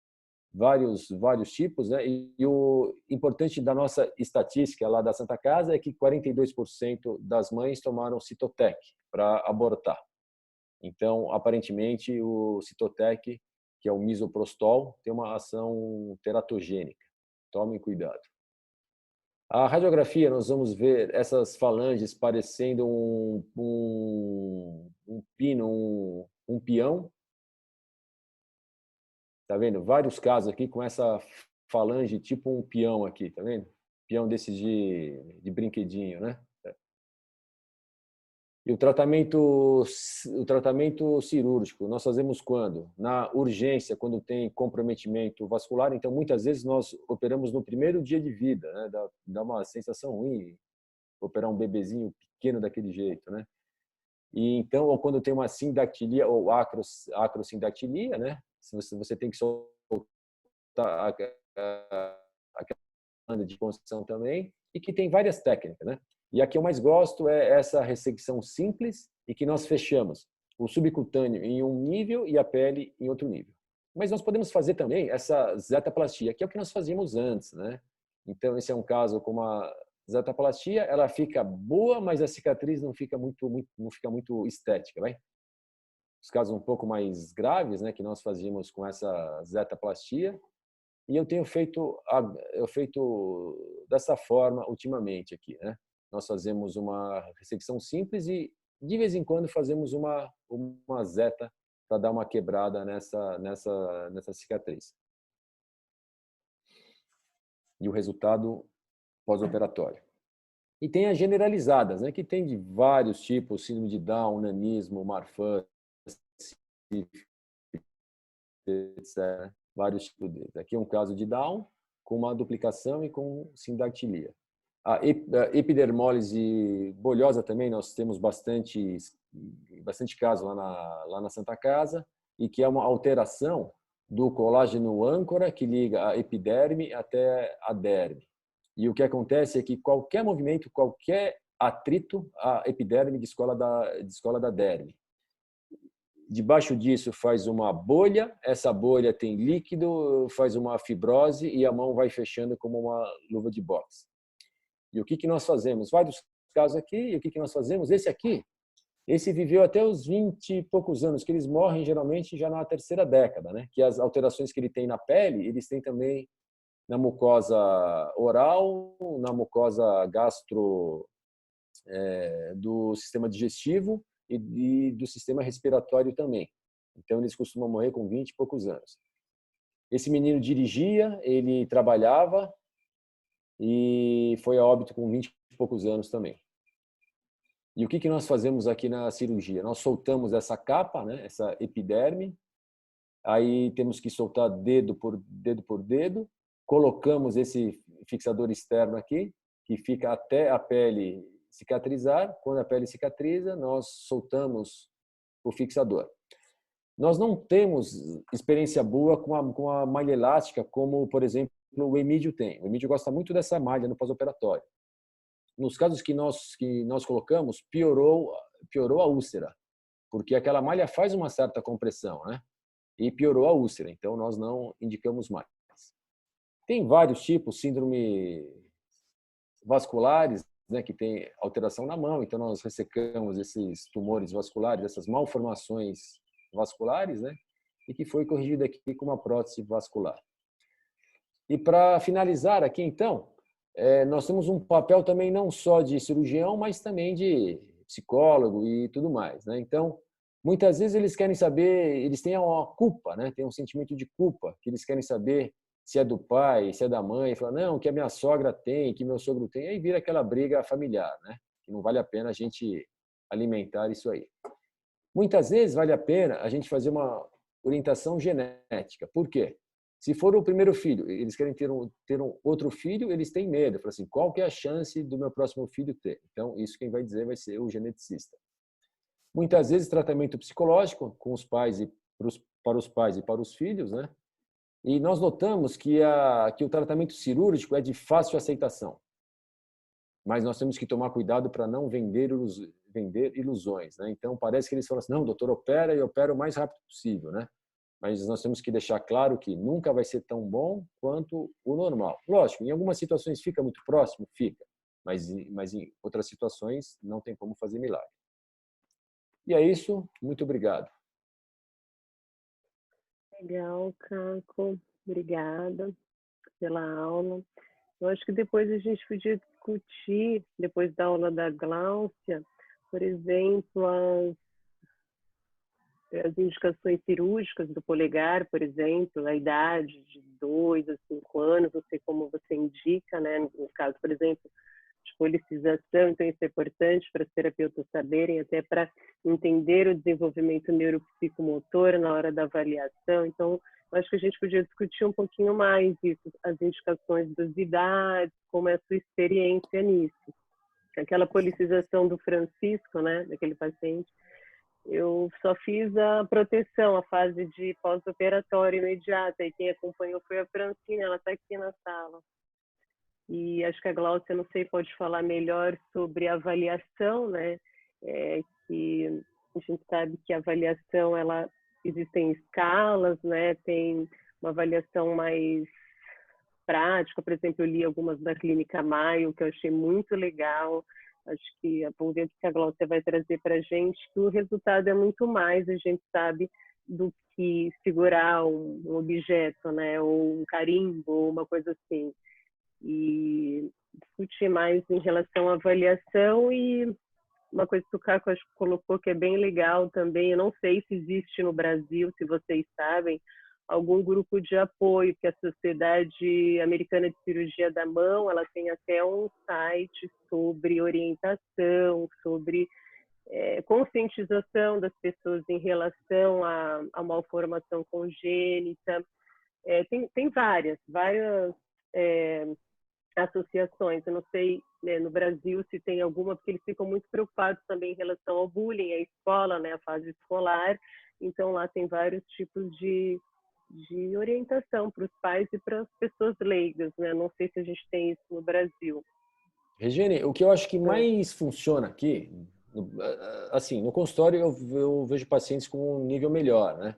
vários tipos, né? E o importante da nossa estatística lá da Santa Casa é que 42% das mães tomaram Citotec para abortar. Então, aparentemente, o Citotec, que é o misoprostol, tem uma ação teratogênica. Tomem cuidado. A radiografia, nós vamos ver essas falanges parecendo um pino, um peão. Tá vendo? Vários casos aqui com essa falange tipo um peão aqui, tá vendo? Peão desses de brinquedinho, né? E o tratamento cirúrgico, nós fazemos quando? Na urgência, quando tem comprometimento vascular. Então, muitas vezes, nós operamos no primeiro dia de vida, né? Dá uma sensação ruim operar um bebezinho pequeno daquele jeito, né? E então, ou quando tem uma sindactilia ou acrosindactilia, né? Se você tem que soltar aquela banda de construção também, e que tem várias técnicas, né? E a que eu mais gosto é essa ressecção simples e que nós fechamos o subcutâneo em um nível e a pele em outro nível. Mas nós podemos fazer também essa zetaplastia, que é o que nós fazíamos antes, né? Então, esse é um caso com uma zetaplastia, ela fica boa, mas a cicatriz não fica muito estética, vai? Os casos um pouco mais graves, né, que nós fazíamos com essa zetaplastia, e eu tenho feito dessa forma ultimamente aqui, né? Nós fazemos uma ressecção simples e de vez em quando fazemos uma zeta para dar uma quebrada nessa cicatriz. E o resultado pós-operatório. E tem as generalizadas, né, que tem de vários tipos, síndrome de Down, nanismo, Marfan, etc. Vários tipos deles. Aqui é um caso de Down, com uma duplicação e com sindactilia. A epidermólise bolhosa também, nós temos bastante caso lá na Santa Casa, e que é uma alteração do colágeno âncora que liga a epiderme até a derme. E o que acontece é que qualquer movimento, qualquer atrito, a epiderme descola da derme. Debaixo disso faz uma bolha, essa bolha tem líquido, faz uma fibrose e a mão vai fechando como uma luva de boxe. E o que nós fazemos? Vários casos aqui, e o que nós fazemos? Esse viveu até os 20 e poucos anos, que eles morrem geralmente já na terceira década, né? Que as alterações que ele tem na pele, eles têm também na mucosa oral, na mucosa do sistema digestivo e do sistema respiratório também. Então, eles costumam morrer com 20 e poucos anos. Esse menino dirigia, ele trabalhava e foi a óbito com 20 e poucos anos também. E o que nós fazemos aqui na cirurgia? Nós soltamos essa capa, né, essa epiderme, aí temos que soltar dedo por dedo, colocamos esse fixador externo aqui, que fica até a pele cicatrizar. Quando a pele cicatriza, nós soltamos o fixador. Nós não temos experiência boa com a malha elástica, como, por exemplo, o Emídio tem. O Emídio gosta muito dessa malha no pós-operatório. Nos casos que nós colocamos, piorou a úlcera, porque aquela malha faz uma certa compressão, né? E piorou a úlcera, então nós não indicamos mais. Tem vários tipos, síndrome vasculares, né, que tem alteração na mão, então nós ressecamos esses tumores vasculares, essas malformações vasculares, né, e que foi corrigido aqui com uma prótese vascular. E para finalizar aqui, então, nós temos um papel também não só de cirurgião, mas também de psicólogo e tudo mais, né? Então, muitas vezes eles querem saber, eles têm uma culpa, né? Tem um sentimento de culpa, que eles querem saber se é do pai, se é da mãe, fala, não, que a minha sogra tem, que meu sogro tem, aí vira aquela briga familiar, né? Que não vale a pena a gente alimentar isso aí. Muitas vezes vale a pena a gente fazer uma orientação genética. Por quê? Se for o primeiro filho, eles querem ter um outro filho, eles têm medo. Falam assim, qual que é a chance do meu próximo filho ter? Então, isso quem vai dizer vai ser o geneticista. Muitas vezes, tratamento psicológico com os pais e para os pais e para os filhos, né? E nós notamos que o tratamento cirúrgico é de fácil aceitação. Mas nós temos que tomar cuidado para não vender ilusões, né? Então, parece que eles falam assim, não, doutor, opera e opera o mais rápido possível, né? Mas nós temos que deixar claro que nunca vai ser tão bom quanto o normal. Lógico, em algumas situações fica muito próximo, fica, mas em outras situações não tem como fazer milagre. E é isso, muito obrigado. Legal, Caco. Obrigada pela aula. Eu acho que depois a gente podia discutir, depois da aula da Gláucia, por exemplo, as indicações cirúrgicas do polegar, por exemplo, a idade de 2 a 5 anos, não sei como você indica, né? No caso, por exemplo, de policização, então isso é importante para os terapeutas saberem, até para entender o desenvolvimento neuropsicomotor na hora da avaliação. Então, eu acho que a gente podia discutir um pouquinho mais isso, as indicações das idades, como é a sua experiência nisso. Aquela policização do Francisco, né, daquele paciente, eu só fiz a proteção, a fase de pós-operatório imediata, e quem acompanhou foi a Francine, ela está aqui na sala. E acho que a Gláucia, não sei, pode falar melhor sobre a avaliação, né? Que a gente sabe que a avaliação, existem escalas, né? Tem uma avaliação mais prática, por exemplo, eu li algumas da Clínica Maio, que eu achei muito legal. Acho que vamos ver o que a Gláucia vai trazer para a gente, que o resultado é muito mais, a gente sabe, do que segurar um objeto, né? Ou um carimbo, ou uma coisa assim. E discutir mais em relação à avaliação. E uma coisa que o Caco acho que colocou que é bem legal também, eu não sei se existe no Brasil, se vocês sabem, algum grupo de apoio, que a Sociedade Americana de Cirurgia da Mão, ela tem até um site sobre orientação, sobre conscientização das pessoas em relação à malformação congênita. Tem várias associações, eu não sei, né, no Brasil se tem alguma, porque eles ficam muito preocupados também em relação ao bullying, à escola, né, a fase escolar, então lá tem vários tipos de orientação para os pais e para as pessoas leigas, né? Não sei se a gente tem isso no Brasil. Regiane, o que eu acho que mais funciona aqui, assim, no consultório eu vejo pacientes com um nível melhor, né?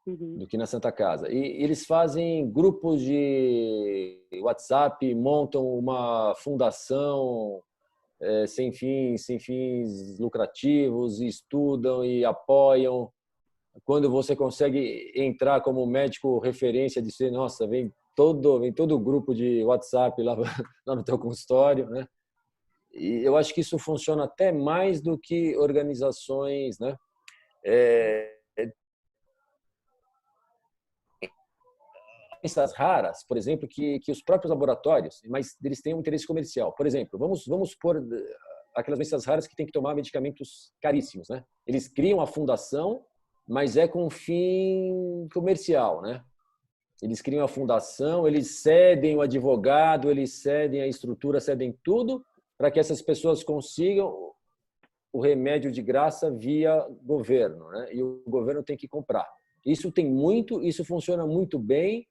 Do que na Santa Casa. E eles fazem grupos de WhatsApp, montam uma fundação sem fins lucrativos, e estudam e apoiam. Quando você consegue entrar como médico referência, de ser, nossa, vem todo o grupo de WhatsApp lá, lá no teu consultório, né? E eu acho que isso funciona até mais do que organizações, né? doenças raras, por exemplo, que os próprios laboratórios, mas eles têm um interesse comercial. Por exemplo, vamos pôr aquelas doenças raras que tem que tomar medicamentos caríssimos, né? Eles criam a fundação, mas é com fim comercial, né? Eles criam a fundação, eles cedem o advogado, eles cedem a estrutura, cedem tudo para que essas pessoas consigam o remédio de graça via governo, né? E o governo tem que comprar. Isso funciona muito bem,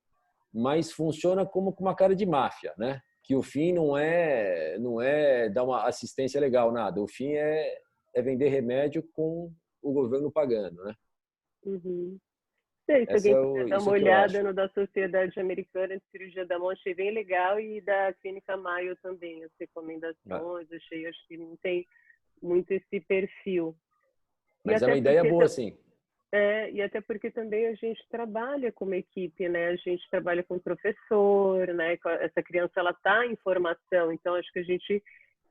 mas funciona como com uma cara de máfia, né? Que o fim não é dar uma assistência legal, nada. O fim é vender remédio com o governo pagando, né? Uhum. Sei, se alguém quiser dar uma Isso que eu olhada acho. no da Sociedade Americana de Cirurgia da Mão, achei bem legal, e da Clínica Mayo também, as recomendações, acho que não tem muito esse perfil. Mas é uma ideia boa, sim. E até porque também a gente trabalha como equipe, né? A gente trabalha com professor, né? Essa criança, ela está em formação, então acho que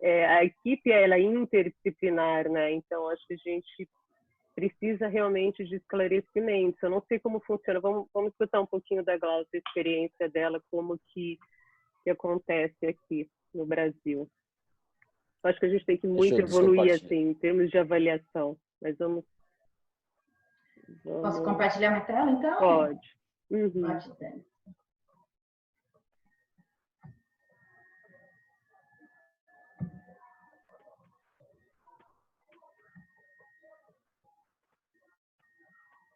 a equipe, ela é interdisciplinar, né? Então acho que a gente precisa realmente de esclarecimentos. Eu não sei como funciona. Vamos escutar um pouquinho da Glaucia, a experiência dela, como que acontece aqui no Brasil. Eu acho que a gente tem que muito evoluir assim, em termos de avaliação. Mas vamos... Posso compartilhar minha tela, então? Pode. Uhum. Pode ter.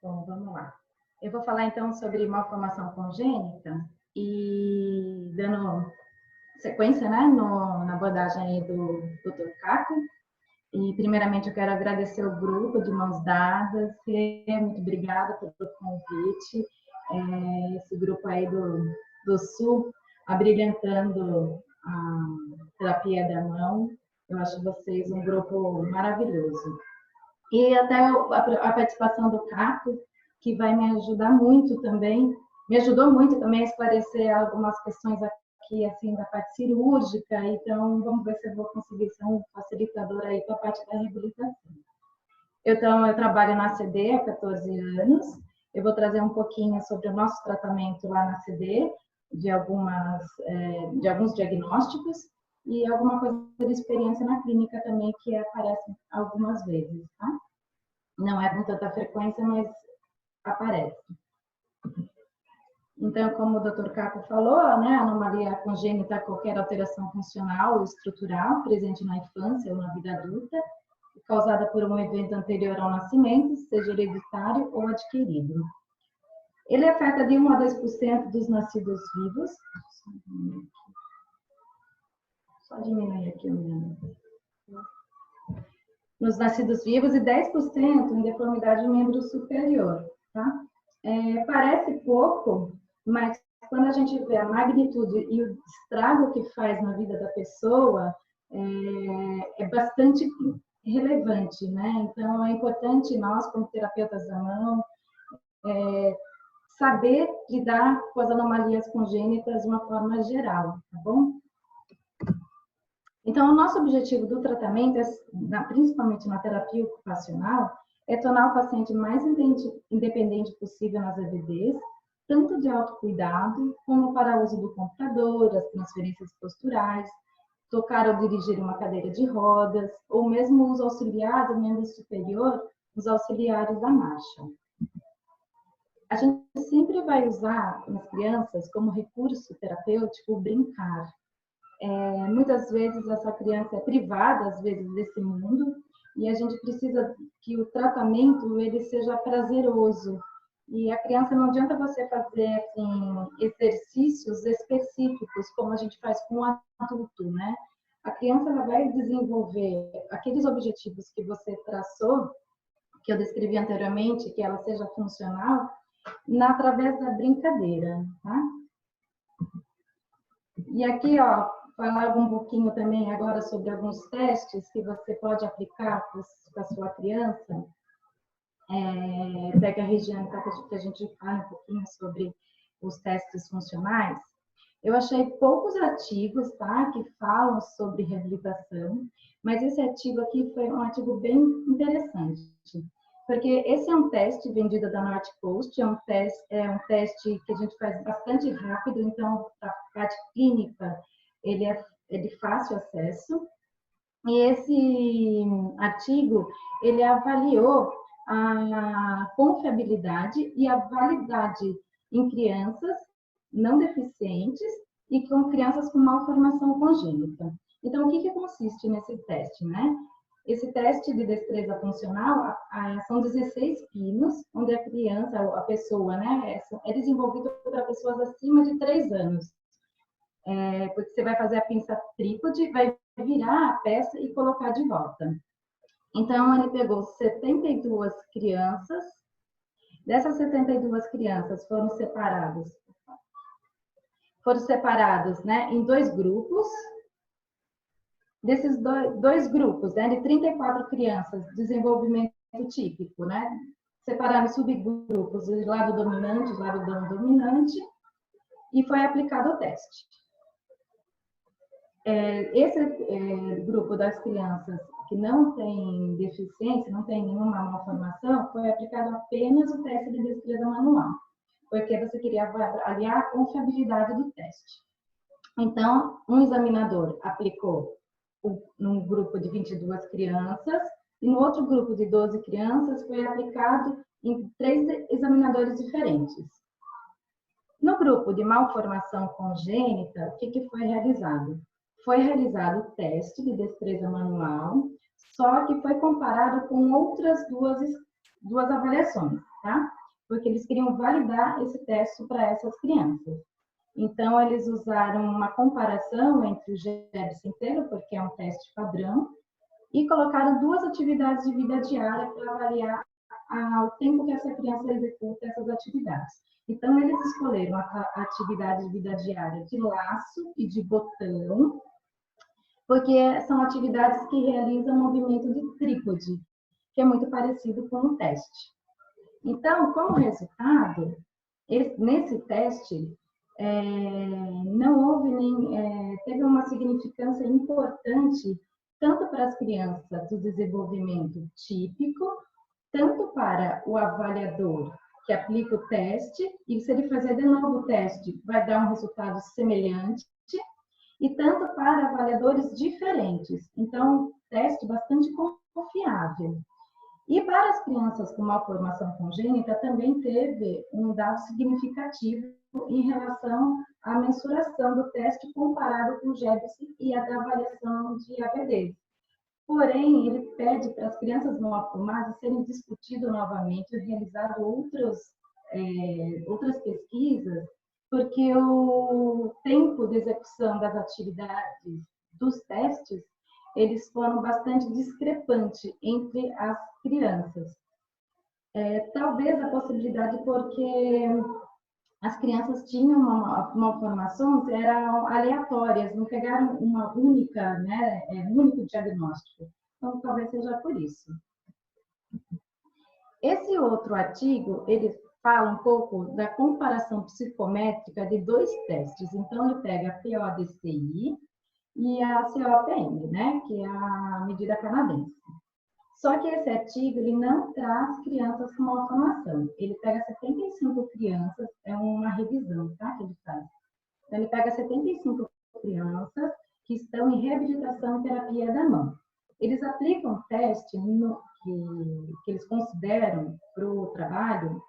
Bom, vamos lá. Eu vou falar, então, sobre malformação congênita e dando sequência, né, na abordagem aí do Dr. Caco. E, primeiramente, eu quero agradecer o grupo de Mãos Dadas. Muito obrigada pelo convite. Esse grupo aí do Sul, abrilhantando a terapia da mão. Eu acho vocês um grupo maravilhoso. E até a participação do Caco, que vai me ajudar muito também, me ajudou muito também a esclarecer algumas questões aqui, assim, da parte cirúrgica. Então, vamos ver se eu vou conseguir ser um facilitador aí para a parte da reabilitação. Então, eu trabalho na CD há 14 anos. Eu vou trazer um pouquinho sobre o nosso tratamento lá na CD, de alguns diagnósticos e alguma coisa de experiência na clínica também, que aparece algumas vezes, tá? Não é com tanta frequência, mas aparece. Então, como o Dr. Caco falou, né, anomalia congênita é qualquer alteração funcional ou estrutural presente na infância ou na vida adulta, causada por um evento anterior ao nascimento, seja hereditário ou adquirido. Ele afeta de 1 a 2% dos nascidos vivos. Só diminuir aqui o meu. Nos nascidos vivos e 10% em deformidade do membro superior, tá? Parece pouco, mas quando a gente vê a magnitude e o estrago que faz na vida da pessoa, é bastante relevante, né? Então, é importante nós, como terapeutas da mão, saber lidar com as anomalias congênitas de uma forma geral, tá bom? Então, o nosso objetivo do tratamento, principalmente na terapia ocupacional, é tornar o paciente mais independente possível nas EVDs, tanto de autocuidado, como para o uso do computador, as transferências posturais, tocar ou dirigir uma cadeira de rodas, ou mesmo o uso auxiliar do membro superior, os auxiliares da marcha. A gente sempre vai usar nas crianças como recurso terapêutico o brincar. Muitas vezes essa criança é privada, às vezes, desse mundo, e a gente precisa que o tratamento ele seja prazeroso. E a criança, não adianta você fazer assim, exercícios específicos, como a gente faz com o adulto, né? A criança ela vai desenvolver aqueles objetivos que você traçou, que eu descrevi anteriormente, que ela seja funcional, através da brincadeira, tá? E aqui, ó, falar um pouquinho também agora sobre alguns testes que você pode aplicar com a sua criança. Pega a região que a gente fala um pouquinho sobre os testes funcionais. Eu achei poucos artigos, tá, que falam sobre reabilitação, mas esse artigo aqui foi um artigo bem interessante. Foi Porque esse é um teste vendido da North Coast, é um teste que a gente faz bastante rápido, então a parte clínica ele é de fácil acesso. E esse artigo ele avaliou a confiabilidade e a validade em crianças não deficientes e com crianças com malformação congênita. Então, o que consiste nesse teste, né? Esse teste de destreza funcional são 16 pinos, onde a criança, a pessoa, né, é desenvolvido para pessoas acima de 3 anos. Porque você vai fazer a pinça trípode, vai virar a peça e colocar de volta. Então, ele pegou 72 crianças. Dessas 72 crianças foram separados, né, em 2 grupos. Desses dois grupos, né, de 34 crianças, desenvolvimento típico, né, separaram em subgrupos, o lado dominante, o lado não dominante, e foi aplicado o teste. Esse grupo das crianças que não tem deficiência, não tem nenhuma malformação, foi aplicado apenas o teste de destreza manual, porque você queria avaliar a confiabilidade do teste. Então, um examinador aplicou num grupo de 22 crianças, e no outro grupo de 12 crianças foi aplicado em 3 examinadores diferentes. No grupo de malformação congênita, o que foi realizado? Foi realizado o teste de destreza manual, só que foi comparado com outras duas avaliações, tá? Porque eles queriam validar esse teste para essas crianças. Então, eles usaram uma comparação entre o GEBS inteiro, porque é um teste padrão, e colocaram 2 atividades de vida diária para avaliar o tempo que essa criança executa essas atividades. Então, eles escolheram a atividade de vida diária de laço e de botão, porque são atividades que realizam movimento de trípode, que é muito parecido com o teste. Então, como resultado, nesse teste, não houve teve uma significância importante tanto para as crianças do desenvolvimento típico, tanto para o avaliador que aplica o teste, e se ele fazer de novo o teste, vai dar um resultado semelhante, e tanto para avaliadores diferentes. Então, teste bastante confiável. E para as crianças com malformação congênita, também teve um dado significativo em relação à mensuração do teste comparado com o GEBS e a da avaliação de AVD. Porém, ele pede para as crianças malformadas serem discutido novamente, realizado outras pesquisas, porque o tempo de execução das atividades dos testes, eles foram bastante discrepantes entre as crianças. Talvez a possibilidade porque as crianças tinham malformações, eram aleatórias, não pegaram uma única, né, um único diagnóstico. Então, talvez seja por isso. Esse outro artigo, ele fala um pouco da comparação psicométrica de 2 testes. Então, ele pega a PODCI e a COPM, né, que é a medida canadense. Só que esse artigo, ele não traz crianças com malformação. Ele pega 75 crianças, é uma revisão, tá, que ele faz. Então, ele pega 75 crianças que estão em reabilitação e terapia da mão. Eles aplicam um teste que eles consideram para o trabalho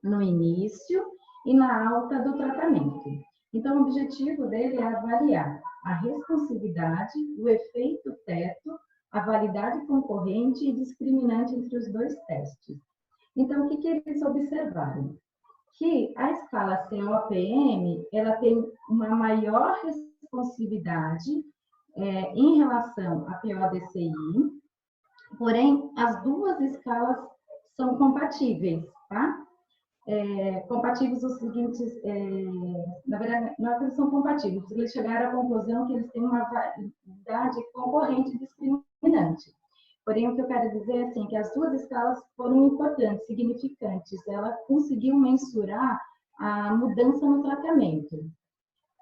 no início e na alta do tratamento. Então, o objetivo dele é avaliar a responsividade, o efeito teto, a validade concorrente e discriminante entre os 2 testes. Então, o que eles observaram? Que a escala COPM, ela tem uma maior responsividade em relação à PODCI, porém, as 2 escalas são compatíveis, tá? Compatíveis os seguintes, na verdade, não é que eles são compatíveis, eles chegaram à conclusão que eles têm uma validade concorrente e discriminante. Porém, o que eu quero dizer é assim, que as 2 escalas foram importantes, significantes, ela conseguiu mensurar a mudança no tratamento.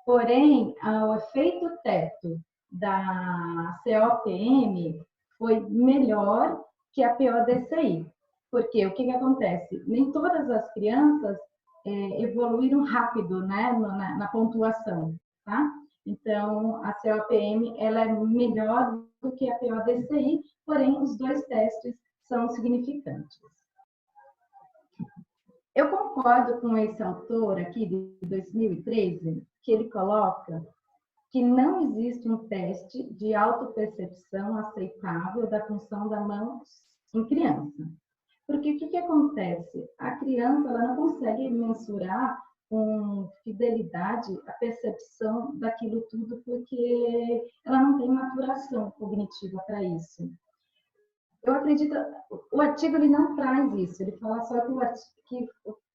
Porém, o efeito teto da COPM foi melhor que a PODCI. Porque o que que acontece? Nem todas as crianças evoluíram rápido, né, na pontuação, tá? Então, a COPM, ela é melhor do que a PODCI, porém, os dois testes são significantes. Eu concordo com esse autor aqui, de 2013, que ele coloca que não existe um teste de autopercepção aceitável da função da mão em criança. Porque o que acontece? A criança ela não consegue mensurar com fidelidade a percepção daquilo tudo, porque ela não tem maturação cognitiva para isso. Eu acredito, o artigo ele não traz isso, ele fala só que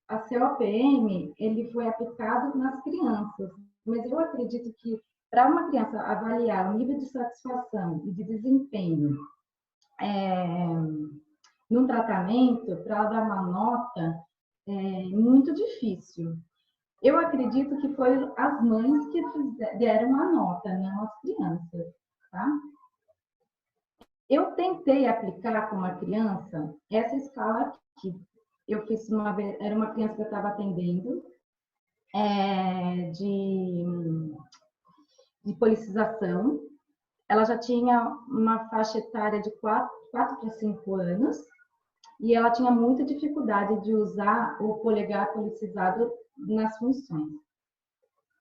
a COPM ele foi aplicado nas crianças, mas eu acredito que para uma criança avaliar o nível de satisfação e de desempenho num tratamento, para ela dar uma nota, é muito difícil. Eu acredito que foi as mães que deram a nota, não as crianças, tá? Eu tentei aplicar com uma criança essa escala aqui. Eu fiz era uma criança que eu estava atendendo, de policização. Ela já tinha uma faixa etária de 4 para 5 anos e ela tinha muita dificuldade de usar o polegar policizado nas funções.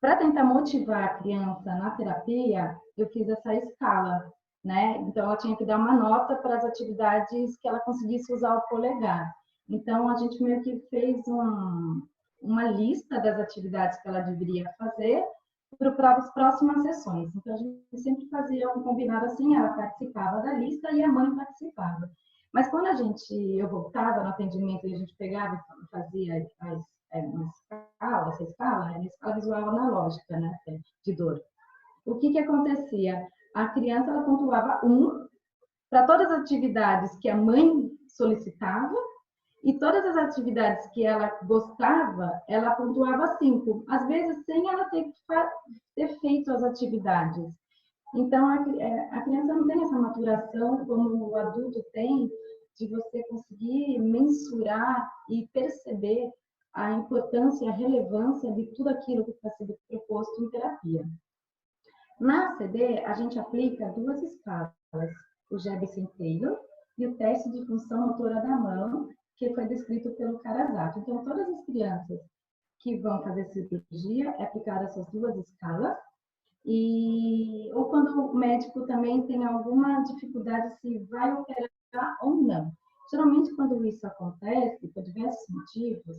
Para tentar motivar a criança na terapia, eu fiz essa escala, né? Então, ela tinha que dar uma nota para as atividades que ela conseguisse usar o polegar. Então, a gente meio que fez uma lista das atividades que ela deveria fazer para as próximas sessões. Então, a gente sempre fazia um combinado assim, ela participava da lista e a mãe participava. Mas quando eu voltava no atendimento e a gente pegava e fazia essa escala visual analógica, né, de dor. O que acontecia? A criança ela pontuava 1 para todas as atividades que a mãe solicitava e todas as atividades que ela gostava, ela pontuava 5. Às vezes, sem ela ter feito as atividades. Então, a criança não tem essa maturação como o adulto tem, de você conseguir mensurar e perceber a importância e a relevância de tudo aquilo que está sendo proposto em terapia. Na ACD, a gente aplica 2 escalas, o Jebbesen-Taylor e o teste de função motora da mão, que foi descrito pelo Karasato. Então, todas as crianças que vão fazer cirurgia é aplicar essas 2 escalas, ou quando o médico também tem alguma dificuldade se vai operar ou não. Geralmente, quando isso acontece, por diversos motivos,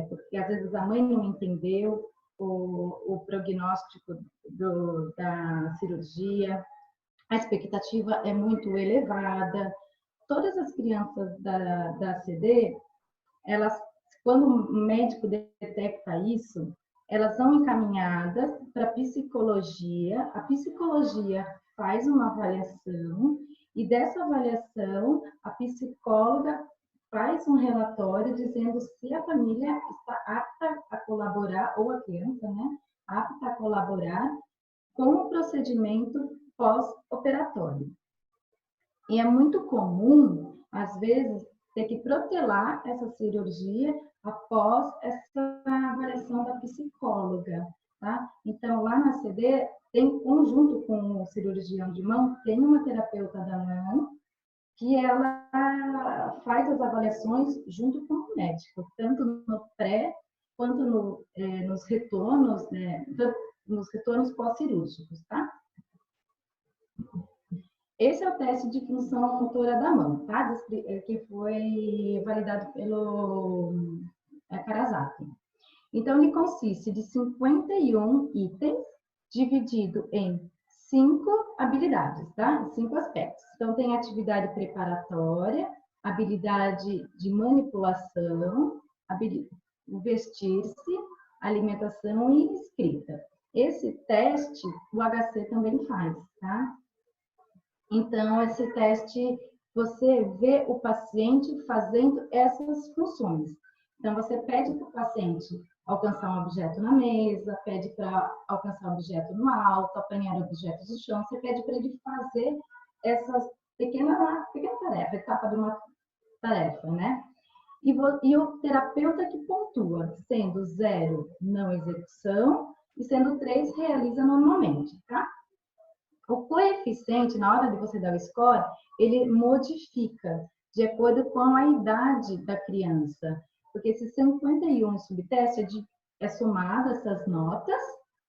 porque às vezes a mãe não entendeu o prognóstico da cirurgia, a expectativa é muito elevada. Todas as crianças da ACD, elas, quando o médico detecta isso, elas são encaminhadas para a psicologia. A psicologia faz uma avaliação e dessa avaliação a psicóloga faz um relatório dizendo se a família está apta a colaborar, ou a criança, né, apta a colaborar com o procedimento pós-operatório. E é muito comum, às vezes, ter que protelar essa cirurgia após essa avaliação da psicóloga, tá? Então, lá na CD, junto com o cirurgião de mão, tem uma terapeuta da mão, que ela faz as avaliações junto com o médico, tanto no pré quanto nos retornos, né, nos retornos pós-cirúrgicos, tá? Esse é o teste de função motora da mão, tá? Que foi validado pelo Karasato. Então, ele consiste de 51 itens, dividido em 5 habilidades, tá? 5 aspectos. Então, tem atividade preparatória, habilidade de manipulação, vestir-se, alimentação e escrita. Esse teste, o HC também faz, tá? Então, esse teste, você vê o paciente fazendo essas funções. Então, você pede para o paciente alcançar um objeto na mesa, pede para alcançar um objeto no alto, apanhar objetos no chão, você pede para ele fazer essas pequena tarefa, etapa tarefa, né? E o terapeuta que pontua, sendo 0 não execução e sendo 3 realiza normalmente, tá? O coeficiente, na hora de você dar o score, ele modifica de acordo com a idade da criança. Porque esse 51 subteste é somado essas notas,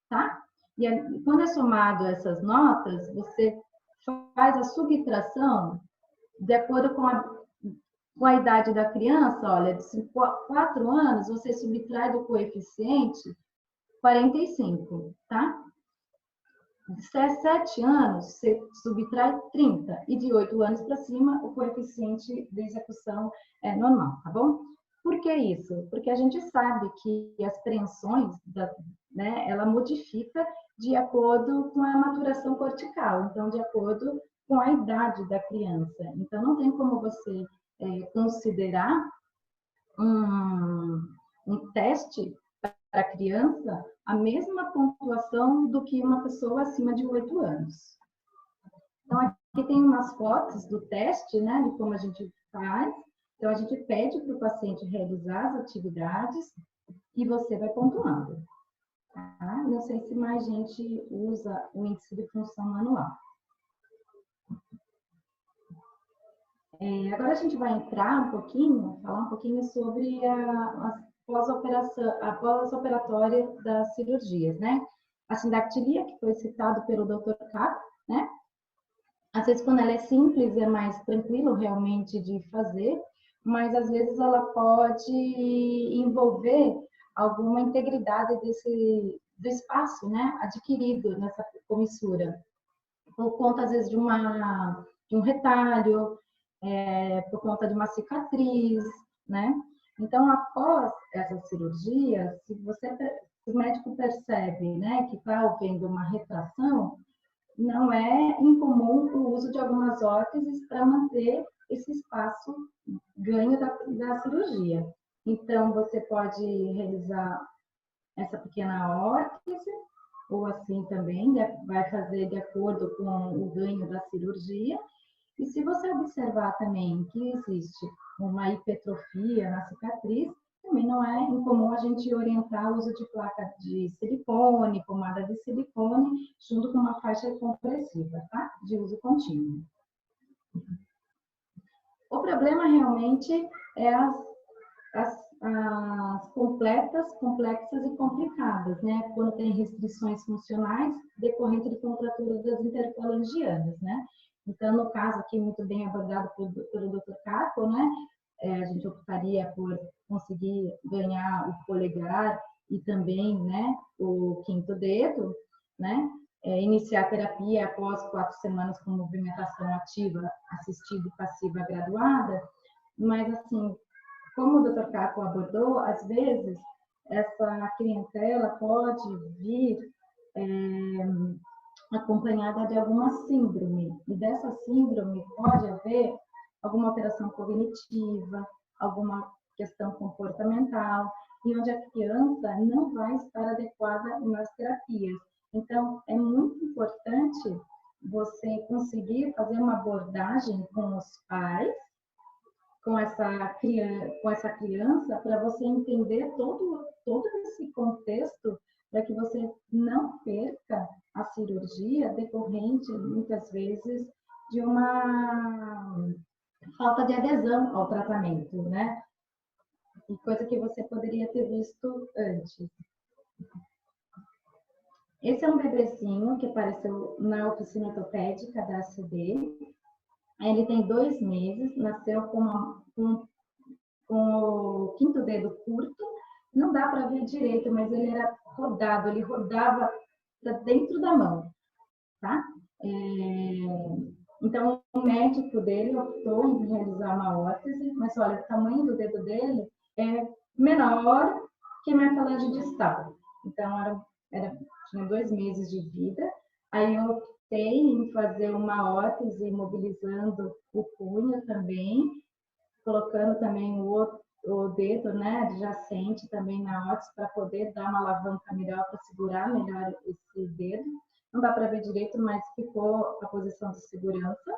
tá? E quando é somado essas notas, você faz a subtração de acordo com a idade da criança. Olha, de 4 anos, você subtrai do coeficiente 45, tá? De 7 anos, você subtrai 30. E de 8 anos para cima, o coeficiente de execução é normal, tá bom? Por que isso? Porque a gente sabe que as preensões, né, ela modifica de acordo com a maturação cortical, então, de acordo com a idade da criança. Então, não tem como você considerar um teste para a criança a mesma pontuação do que uma pessoa acima de 8 anos. Então, aqui tem umas fotos do teste, né, de como a gente faz. Então, a gente pede para o paciente realizar as atividades e você vai pontuando. Tá? Não sei se mais gente usa o índice de função manual. Agora a gente vai entrar falar um pouquinho sobre a pós-operatória das cirurgias, né? A sindactilia, que foi citado pelo Dr. Caco, né? Às vezes, quando ela é simples, é mais tranquilo realmente de fazer, mas às vezes ela pode envolver alguma integridade do espaço, né? Adquirido nessa comissura, por conta, às vezes, de um retalho, por conta de uma cicatriz, né? Então, após essa cirurgia, se o médico percebe, né, que está havendo uma retração, não é incomum o uso de algumas órteses para manter esse espaço ganho da cirurgia. Então, você pode realizar essa pequena órtese, ou assim também, vai fazer de acordo com o ganho da cirurgia. E se você observar também que existe uma hipertrofia na cicatriz, também não é incomum a gente orientar o uso de placa de silicone, pomada de silicone, junto com uma faixa compressiva, tá? De uso contínuo. O problema realmente é as complexas e complicadas, né? Quando tem restrições funcionais decorrentes de contraturas das interfalangianas, né? Então, no caso aqui, muito bem abordado pelo Dr. Caco, né? A gente optaria por conseguir ganhar o polegar e também, né, o quinto dedo, né? Iniciar a terapia após 4 semanas com movimentação ativa, assistida e passiva graduada, mas assim, como o Dr. Caco abordou, às vezes essa clientela pode vir acompanhada de alguma síndrome, e dessa síndrome pode haver alguma alteração cognitiva, alguma questão comportamental, e onde a criança não vai estar adequada nas terapias. Então, é muito importante você conseguir fazer uma abordagem com os pais, com essa criança, para você entender todo esse contexto, para que você não perca a cirurgia decorrente, muitas vezes, de uma falta de adesão ao tratamento, né? E coisa que você poderia ter visto antes. Esse é um bebezinho que apareceu na oficina ortopédica da ACD. Ele tem 2 meses, nasceu com o quinto dedo curto. Não dá para ver direito, mas ele era rodado, ele rodava para dentro da mão, tá? Então, o médico dele optou em realizar uma órtese, mas olha, o tamanho do dedo dele é menor que a minha falange distal. Então, tinha 2 meses de vida. Aí eu optei em fazer uma órtese, mobilizando o punho também, colocando também o dedo, né, adjacente também na órtese, para poder dar uma alavanca melhor, para segurar melhor esse dedo. Não dá para ver direito, mas ficou a posição de segurança.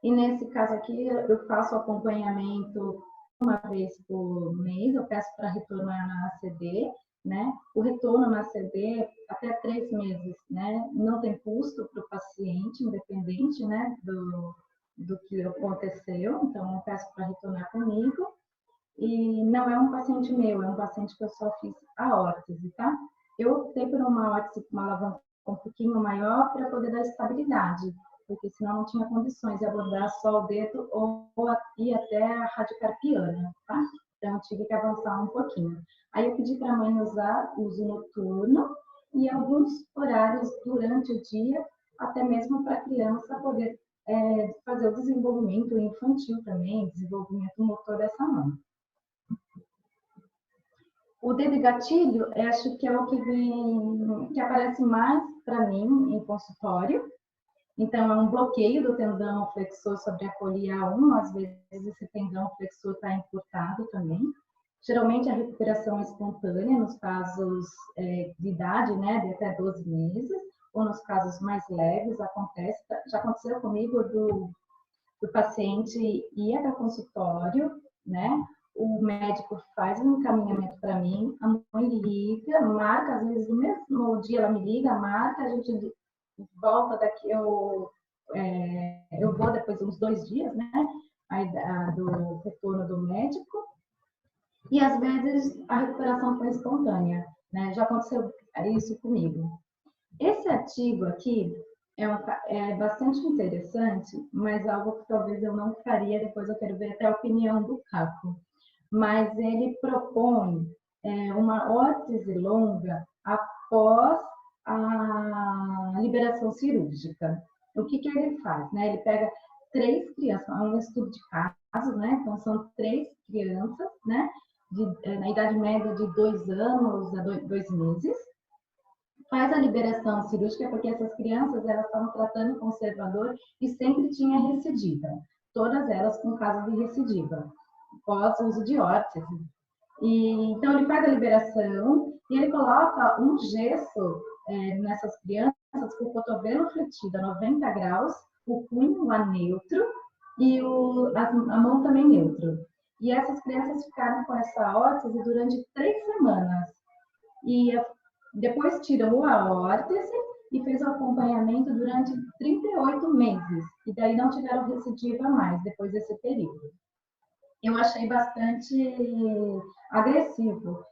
E nesse caso aqui, eu faço acompanhamento uma vez por mês, eu peço para retornar na ACD, né? O retorno na ACD até 3 meses, né? Não tem custo para o paciente, independente, né, do que aconteceu, então eu peço para retornar comigo. E não é um paciente meu, é um paciente que eu só fiz a órtese, tá? Eu optei por uma órtese com uma alavanca um pouquinho maior para poder dar estabilidade, porque senão não tinha condições de abordar só o dedo ou ir até a radiocarpiana, tá? Então eu tive que avançar um pouquinho. Aí eu pedi para a mãe usar uso noturno e alguns horários durante o dia, até mesmo para a criança poder fazer o desenvolvimento infantil também, desenvolvimento motor dessa mão. O dedo gatilho, eu acho que é o que aparece mais para mim em consultório. Então, é um bloqueio do tendão flexor sobre a polia 1, às vezes esse tendão flexor está encurtado também. Geralmente, a recuperação é espontânea, nos casos de idade, né, de até 12 meses, ou nos casos mais leves, acontece. Já aconteceu comigo do paciente ir até o consultório, né? O médico faz um encaminhamento para mim, a mãe liga, marca, às vezes no mesmo dia ela me liga, marca, a gente volta daqui, eu vou depois de uns 2 dias, né? Aí, do retorno do médico, e às vezes a recuperação foi espontânea, né? Já aconteceu isso comigo. Esse artigo aqui é bastante interessante, mas algo que talvez eu não faria, depois eu quero ver até a opinião do Caco. Mas ele propõe uma órtese longa após a liberação cirúrgica. O que ele faz? Né? Ele pega 3 crianças, é um estudo de casos, né? Então são 3 crianças, né? Na idade média de 2 anos a 2 meses, faz a liberação cirúrgica, porque essas crianças elas estavam tratando conservador e sempre tinha recidiva, todas elas com casos de recidiva, pós uso de órtese. Então, ele faz a liberação e ele coloca um gesso nessas crianças com o cotovelo fletido a 90 graus, o punho lá neutro e a mão também neutro. E essas crianças ficaram com essa órtese durante 3 semanas. E depois tirou a órtese e fez o acompanhamento durante 38 meses. E daí não tiveram recidiva mais depois desse período. Eu achei bastante agressivo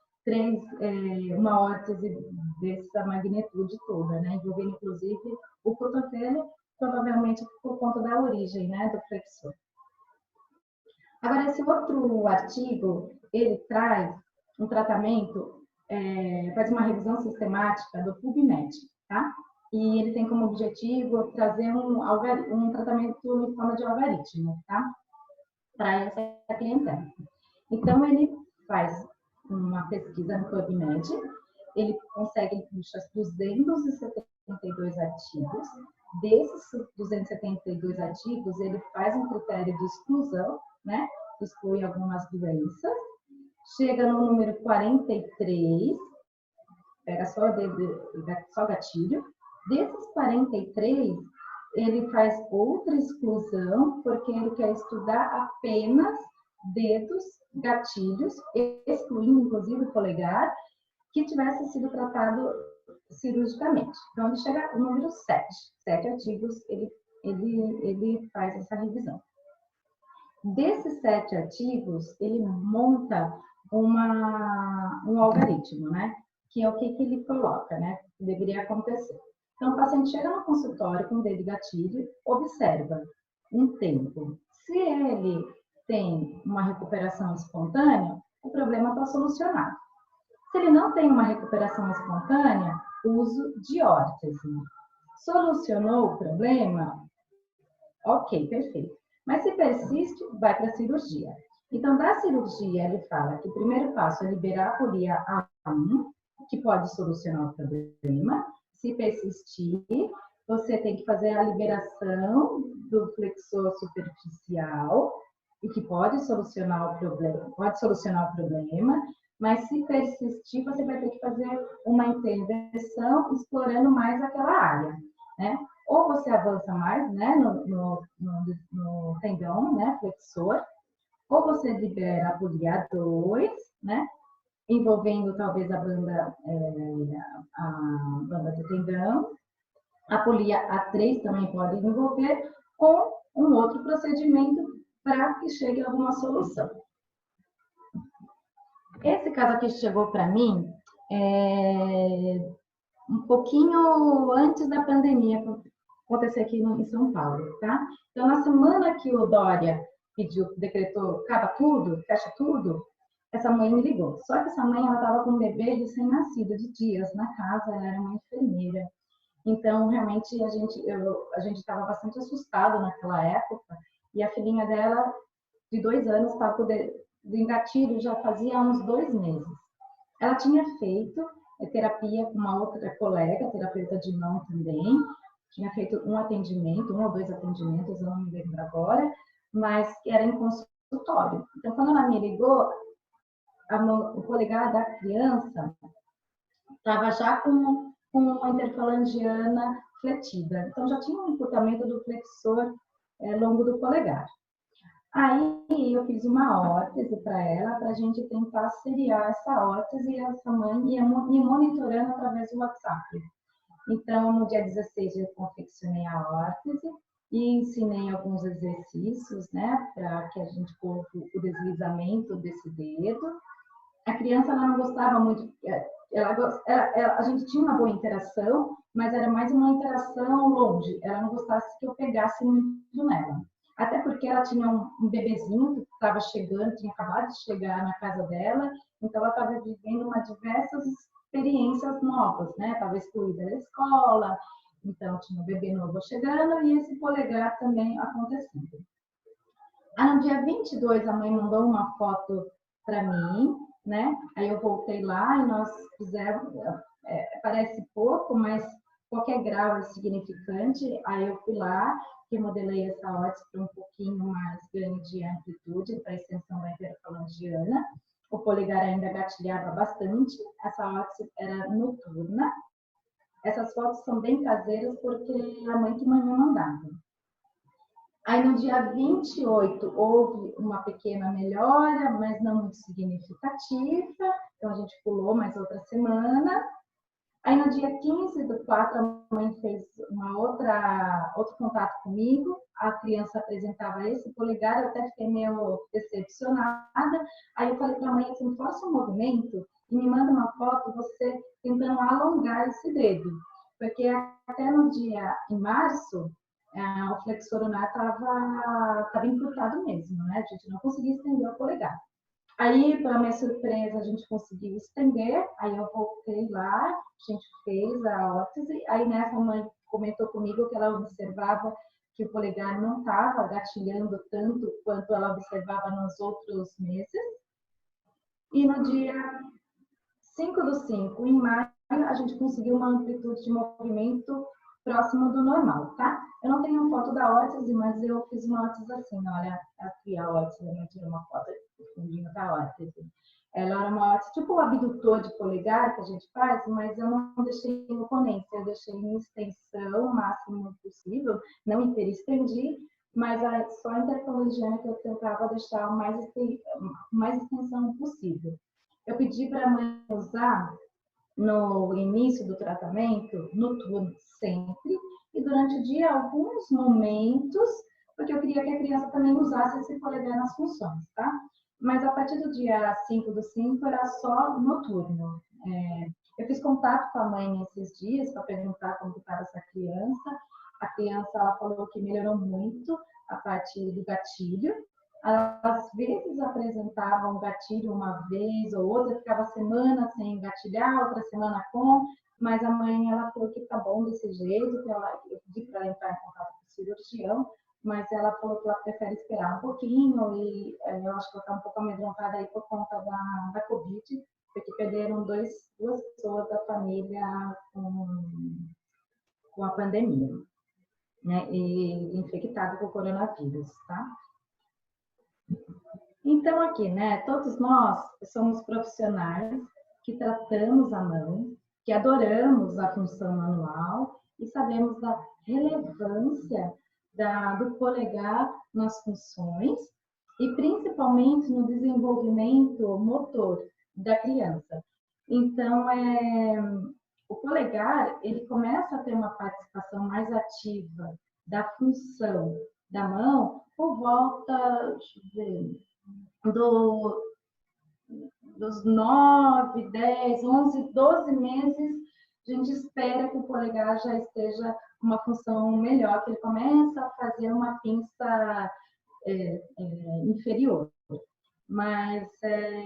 uma órtese dessa magnitude toda, né? Envolvendo inclusive o cotovelo, provavelmente por conta da origem, né, do flexor. Agora, esse outro artigo, ele traz um tratamento, faz uma revisão sistemática do PubMed, tá? E ele tem como objetivo trazer um tratamento em forma de algoritmo, tá? Para essa clientela. Então, ele faz uma pesquisa no PubMed, ele consegue 272 artigos. Desses 272 artigos, ele faz um critério de exclusão, né? Exclui algumas doenças. Chega no número 43, pega só o gatilho. Desses 43, ele faz outra exclusão, porque ele quer estudar apenas dedos, gatilhos, excluindo inclusive o polegar, que tivesse sido tratado cirurgicamente. Então, ele chega ao número 7. 7 artigos, ele faz essa revisão. Desses 7 artigos, ele monta um algoritmo, né? Que é o que ele coloca, né? Que deveria acontecer. Então, o paciente chega no consultório com o dedo gatilho, observa um tempo. Se ele tem uma recuperação espontânea, o problema está solucionado. Se ele não tem uma recuperação espontânea, uso de órtese. Solucionou o problema? Ok, perfeito. Mas se persiste, vai para a cirurgia. Então, da cirurgia, ele fala que o primeiro passo é liberar a polia A1, que pode solucionar o problema. Se persistir, você tem que fazer a liberação do flexor superficial, e que pode solucionar o problema, mas se persistir, você vai ter que fazer uma intervenção explorando mais aquela área, né? ou você avança mais, né, no tendão, né, flexor, ou você libera a polia 2, né, envolvendo talvez a banda do tendão. A polia A3 também pode envolver, com um outro procedimento para que chegue a alguma solução. Esse caso aqui chegou para mim um pouquinho antes da pandemia acontecer aqui em São Paulo, tá? Então, na semana que o Dória decretou, acaba tudo, fecha tudo, essa mãe me ligou. Só que essa mãe, ela estava com um bebê recém-nascido de dias na casa, ela era uma enfermeira. Então, realmente, a gente estava bastante assustado naquela época, e a filhinha dela, de 2 anos, estava com o engatilho já fazia uns 2 meses. Ela tinha feito terapia com uma outra colega, terapeuta de mão também, tinha feito um ou 2 atendimentos, eu não me lembro agora, mas era em consultório. Então, quando ela me ligou, o polegar da criança estava já com uma interfalangiana fletida. Então, já tinha um encurtamento do flexor longo do polegar. Aí, eu fiz uma órtese para ela, para a gente tentar seriar essa órtese, e essa mãe ia monitorando através do WhatsApp. Então, no dia 16, eu confeccionei a órtese e ensinei alguns exercícios, né, para que a gente coloque o deslizamento desse dedo. A criança, ela não gostava muito, a gente tinha uma boa interação, mas era mais uma interação longe, ela não gostasse que eu pegasse muito nela. Até porque ela tinha um bebezinho que estava chegando, tinha acabado de chegar na casa dela, então ela estava vivendo diversas experiências novas, né? Estava excluída da escola, então tinha um bebê novo chegando e esse polegar também acontecendo. No dia 22, a mãe mandou uma foto para mim, né? Aí eu voltei lá e nós fizemos, parece pouco, mas qualquer grau é significante. Aí eu fui lá, remodelei essa órtese para um pouquinho mais ganho de amplitude, para a extensão da interfalangiana. O polegar ainda gatilhava bastante, essa órtese era noturna. Essas fotos são bem caseiras porque a mãe que me mandava. Aí no dia 28 houve uma pequena melhora, mas não muito significativa, então a gente pulou mais outra semana. Aí no dia 15/4, a mãe fez outro contato comigo, a criança apresentava esse polegar, eu até fiquei meio decepcionada. Aí eu falei para a mãe assim, faça um movimento e me manda uma foto você tentando alongar esse dedo. Porque até no dia, em março, o flexor lunar estava encurtado mesmo, né? A gente não conseguia estender o polegar. Aí, para minha surpresa, a gente conseguiu estender, aí eu voltei lá, a gente fez a órtese, aí nessa mãe comentou comigo que ela observava que o polegar não estava gatilhando tanto quanto ela observava nos outros meses. E no dia 5/5, em maio, a gente conseguiu uma amplitude de movimento próximo do normal, tá? Eu não tenho foto da órtese, mas eu fiz uma órtese assim, olha, aqui a órtese, eu tirei uma foto do fundinho da órtese. Ela era uma órtese, tipo o abdutor de polegar que a gente faz, mas eu não deixei em oponência, eu deixei em extensão o máximo possível, não inteira estendi, mas só a interfalangiana que eu tentava deixar o mais extensão possível. Eu pedi para a mãe usar no início do tratamento, noturno sempre, e durante o dia alguns momentos, porque eu queria que a criança também usasse esse polegar nas funções, tá? Mas a partir do dia 5/5 era só noturno. Eu fiz contato com a mãe esses dias para perguntar como estava essa criança. A criança, ela falou que melhorou muito a parte do gatilho. Às vezes apresentava um gatilho uma vez ou outra, ficava semana sem engatilhar, outra semana com, mas a mãe, ela falou que tá bom desse jeito, que eu pedi para ela entrar em contato com o cirurgião, mas ela falou que ela prefere esperar um pouquinho e eu acho que ela está um pouco amedrontada aí por conta da Covid, porque perderam duas pessoas da família com a pandemia, né, e infectado com o coronavírus, tá? Então, aqui, né, todos nós somos profissionais que tratamos a mão, que adoramos a função manual e sabemos da relevância do polegar nas funções e principalmente no desenvolvimento motor da criança. Então, o polegar, ele começa a ter uma participação mais ativa da função da mão por volta, deixa eu ver, dos 9, 10, 11, 12 meses, a gente espera que o polegar já esteja com uma função melhor, que ele começa a fazer uma pinça inferior. Mas,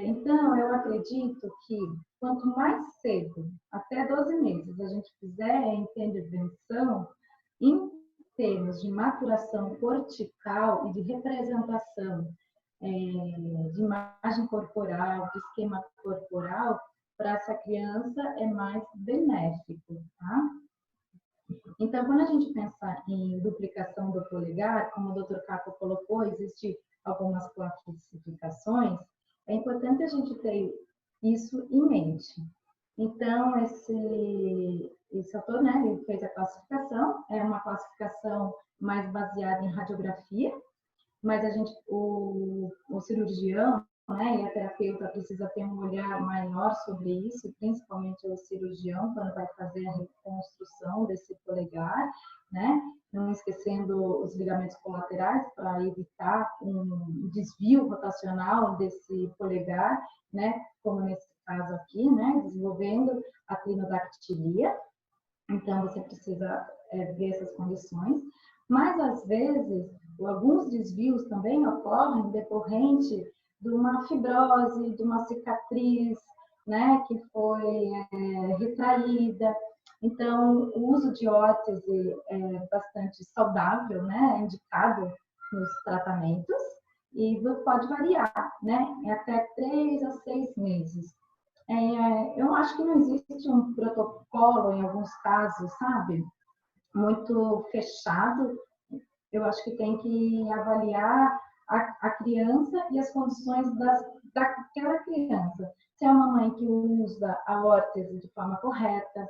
então, eu acredito que quanto mais cedo, até 12 meses, a gente fizer a intervenção, em termos de maturação cortical e de representação de imagem corporal, de esquema corporal, para essa criança é mais benéfico, tá? Então, quando a gente pensa em duplicação do polegar, como o Dr. Capo colocou, existem algumas classificações, é importante a gente ter isso em mente. Então, esse autor, né, ele fez a classificação, é uma classificação mais baseada em radiografia, mas o cirurgião, né, e a terapeuta precisa ter um olhar maior sobre isso, principalmente o cirurgião, quando vai fazer a reconstrução desse polegar, né, não esquecendo os ligamentos colaterais para evitar um desvio rotacional desse polegar, né, como nesse caso aqui, né, desenvolvendo a clinodactilia. Então, você precisa ver essas condições, mas às vezes alguns desvios também ocorrem decorrente de uma fibrose, de uma cicatriz, né, que foi retraída. Então, o uso de órtese é bastante saudável, né, é indicado nos tratamentos e pode variar, né, em até 3 a 6 meses. Eu acho que não existe um protocolo em alguns casos, sabe, muito fechado. Eu acho que tem que avaliar a criança e as condições daquela criança. Se é uma mãe que usa a órtese de forma correta,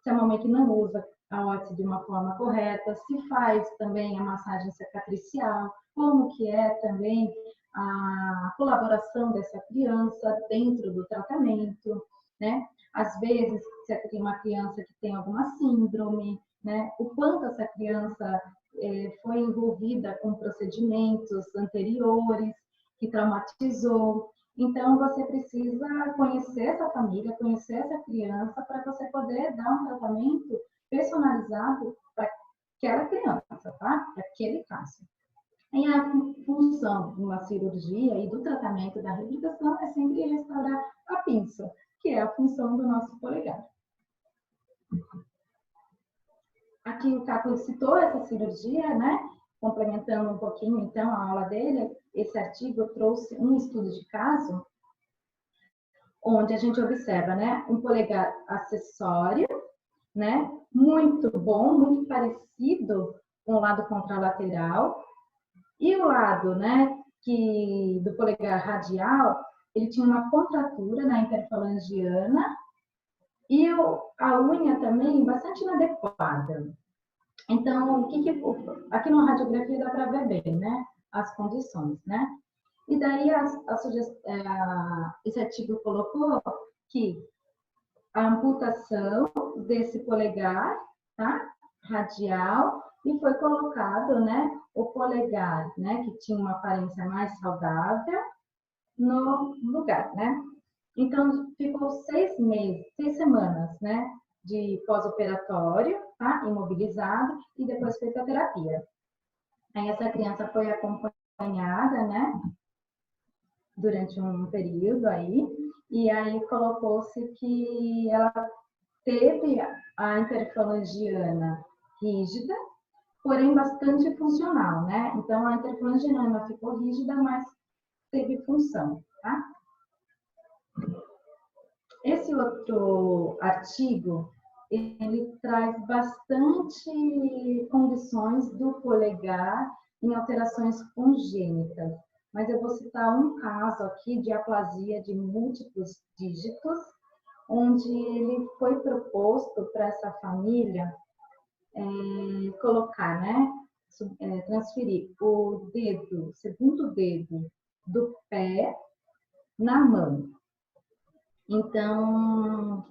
se é uma mãe que não usa a órtese de uma forma correta, se faz também a massagem cicatricial, como que é também a colaboração dessa criança dentro do tratamento, né? Às vezes, se tem uma criança que tem alguma síndrome, né? O quanto essa criança foi envolvida com procedimentos anteriores, que traumatizou. Então, você precisa conhecer essa família, conhecer essa criança, para você poder dar um tratamento personalizado para aquela criança, tá? Para aquele caso. E a função de uma cirurgia e do tratamento da reabilitação é sempre restaurar a pinça, que é a função do nosso polegar. Aqui o Capo citou essa cirurgia, né? Complementando um pouquinho, então, a aula dele, esse artigo trouxe um estudo de caso, onde a gente observa, né, um polegar acessório, né, muito bom, muito parecido com o lado contralateral, e o lado, né, do polegar radial, ele tinha uma contratura na interfalangiana, e a unha também bastante inadequada. Então, aqui na radiografia dá para ver bem, né? As condições, né? E daí esse artigo colocou que a amputação desse polegar, tá? Radial, e foi colocado, né? O polegar, né? Que tinha uma aparência mais saudável no lugar, né? Então, ficou 6 semanas, né, de pós-operatório, tá, imobilizado, e depois feita a terapia. Aí essa criança foi acompanhada, né, durante um período aí, e aí colocou-se que ela teve a interfalangiana rígida, porém bastante funcional, né? Então, a interfalangiana ficou rígida, mas teve função, tá? Esse outro artigo, ele traz bastante condições do polegar em alterações congênitas, mas eu vou citar um caso aqui de aplasia de múltiplos dígitos, onde ele foi proposto para essa família colocar, né? Transferir o segundo dedo do pé na mão. Então,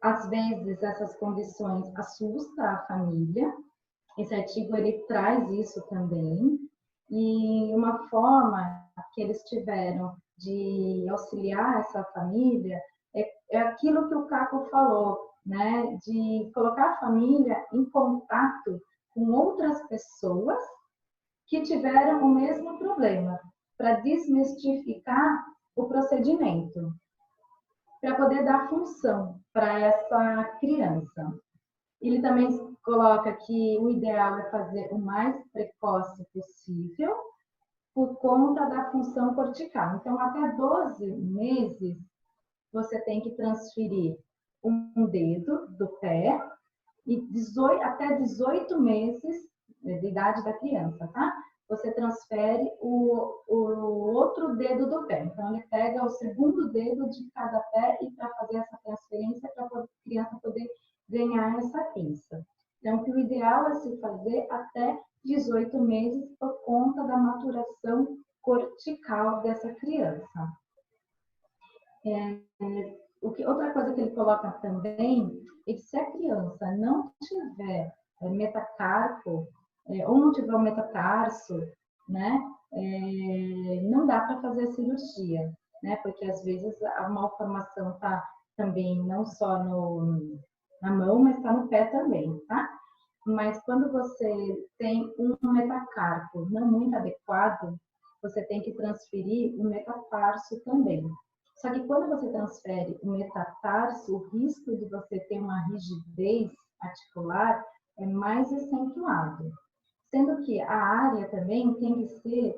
às vezes, essas condições assustam a família. Esse artigo, ele traz isso também. E uma forma que eles tiveram de auxiliar essa família é aquilo que o Caco falou, né? De colocar a família em contato com outras pessoas que tiveram o mesmo problema, para desmistificar o procedimento, para poder dar função para essa criança. Ele também coloca que o ideal é fazer o mais precoce possível, por conta da função cortical. Então, até 12 meses, você tem que transferir um dedo do pé, e até 18 meses de idade da criança, tá? Você transfere o outro dedo do pé. Então, ele pega o segundo dedo de cada pé e para fazer essa transferência, para a criança poder ganhar essa pinça. Então, o ideal é se fazer até 18 meses por conta da maturação cortical dessa criança. Outra coisa que ele coloca também é que se a criança não tiver metacarpo, ou não tiver o metatarso, né, não dá para fazer a cirurgia, né, porque às vezes a malformação está também não só na mão, mas está no pé também, tá? Mas quando você tem um metacarpo não muito adequado, você tem que transferir o metatarso também. Só que quando você transfere o metatarso, o risco de você ter uma rigidez articular é mais acentuado. Sendo que a área também tem que ser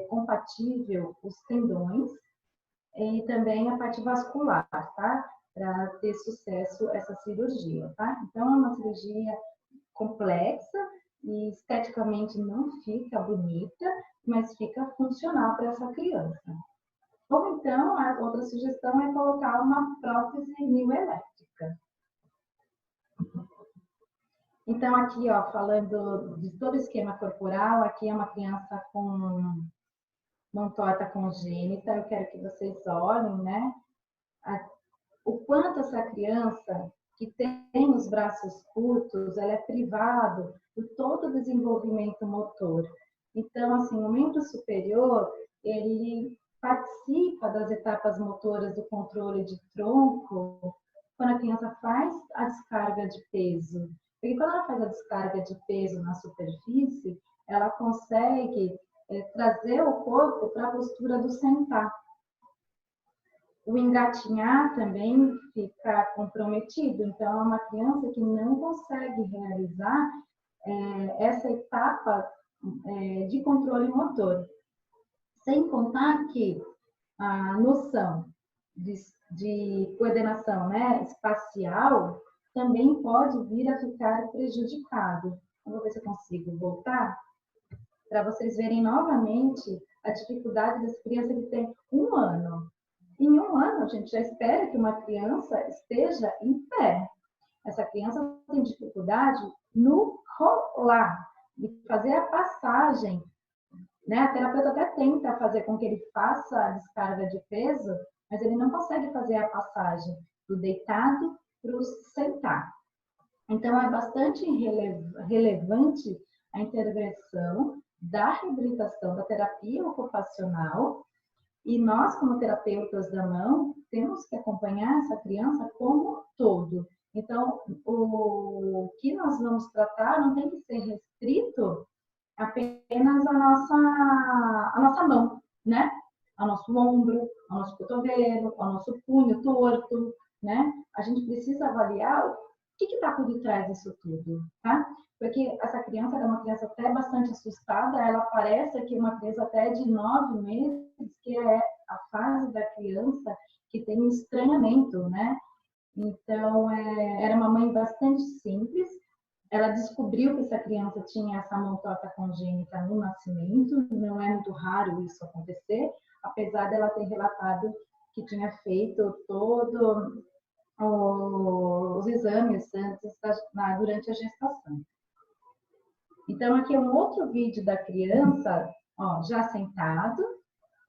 compatível os tendões e também a parte vascular, tá? Para ter sucesso essa cirurgia, tá? Então, é uma cirurgia complexa e esteticamente não fica bonita, mas fica funcional para essa criança. Ou então, a outra sugestão é colocar uma prótese mioelétrica. Então, aqui, ó, falando de todo o esquema corporal, aqui é uma criança com mão torta congênita. Eu quero que vocês olhem, né? O quanto essa criança que tem os braços curtos, ela é privada de todo o desenvolvimento motor. Então, assim, o membro superior, ele participa das etapas motoras do controle de tronco quando a criança faz a descarga de peso. Porque quando ela faz a descarga de peso na superfície, ela consegue trazer o corpo para a postura do sentar. O engatinhar também fica comprometido. Então, é uma criança que não consegue realizar essa etapa de controle motor. Sem contar que a noção de coordenação, né, espacial também pode vir a ficar prejudicado. Vou ver se eu consigo voltar para vocês verem novamente a dificuldade dessa criança que tem 1 ano. Em 1 ano, a gente já espera que uma criança esteja em pé. Essa criança tem dificuldade no rolar, de fazer a passagem, né? A terapeuta até tenta fazer com que ele faça a descarga de peso, mas ele não consegue fazer a passagem do deitado para o sentar. Então, é bastante relevante a intervenção da reabilitação, da terapia ocupacional, e nós, como terapeutas da mão, temos que acompanhar essa criança como todo. Então, o que nós vamos tratar não tem que ser restrito apenas à nossa mão, né? Ao nosso ombro, ao nosso cotovelo, ao nosso punho torto, né? A gente precisa avaliar o que está por detrás disso tudo, tá? Porque essa criança é uma criança até bastante assustada, ela parece que uma criança até de 9 meses, que é a fase da criança que tem um estranhamento, né? Então, era uma mãe bastante simples. Ela descobriu que essa criança tinha essa mão torta congênita no nascimento, não é muito raro isso acontecer, apesar dela ter relatado que tinha feito todo os exames durante a gestação. Então, aqui é um outro vídeo da criança, ó, já sentado.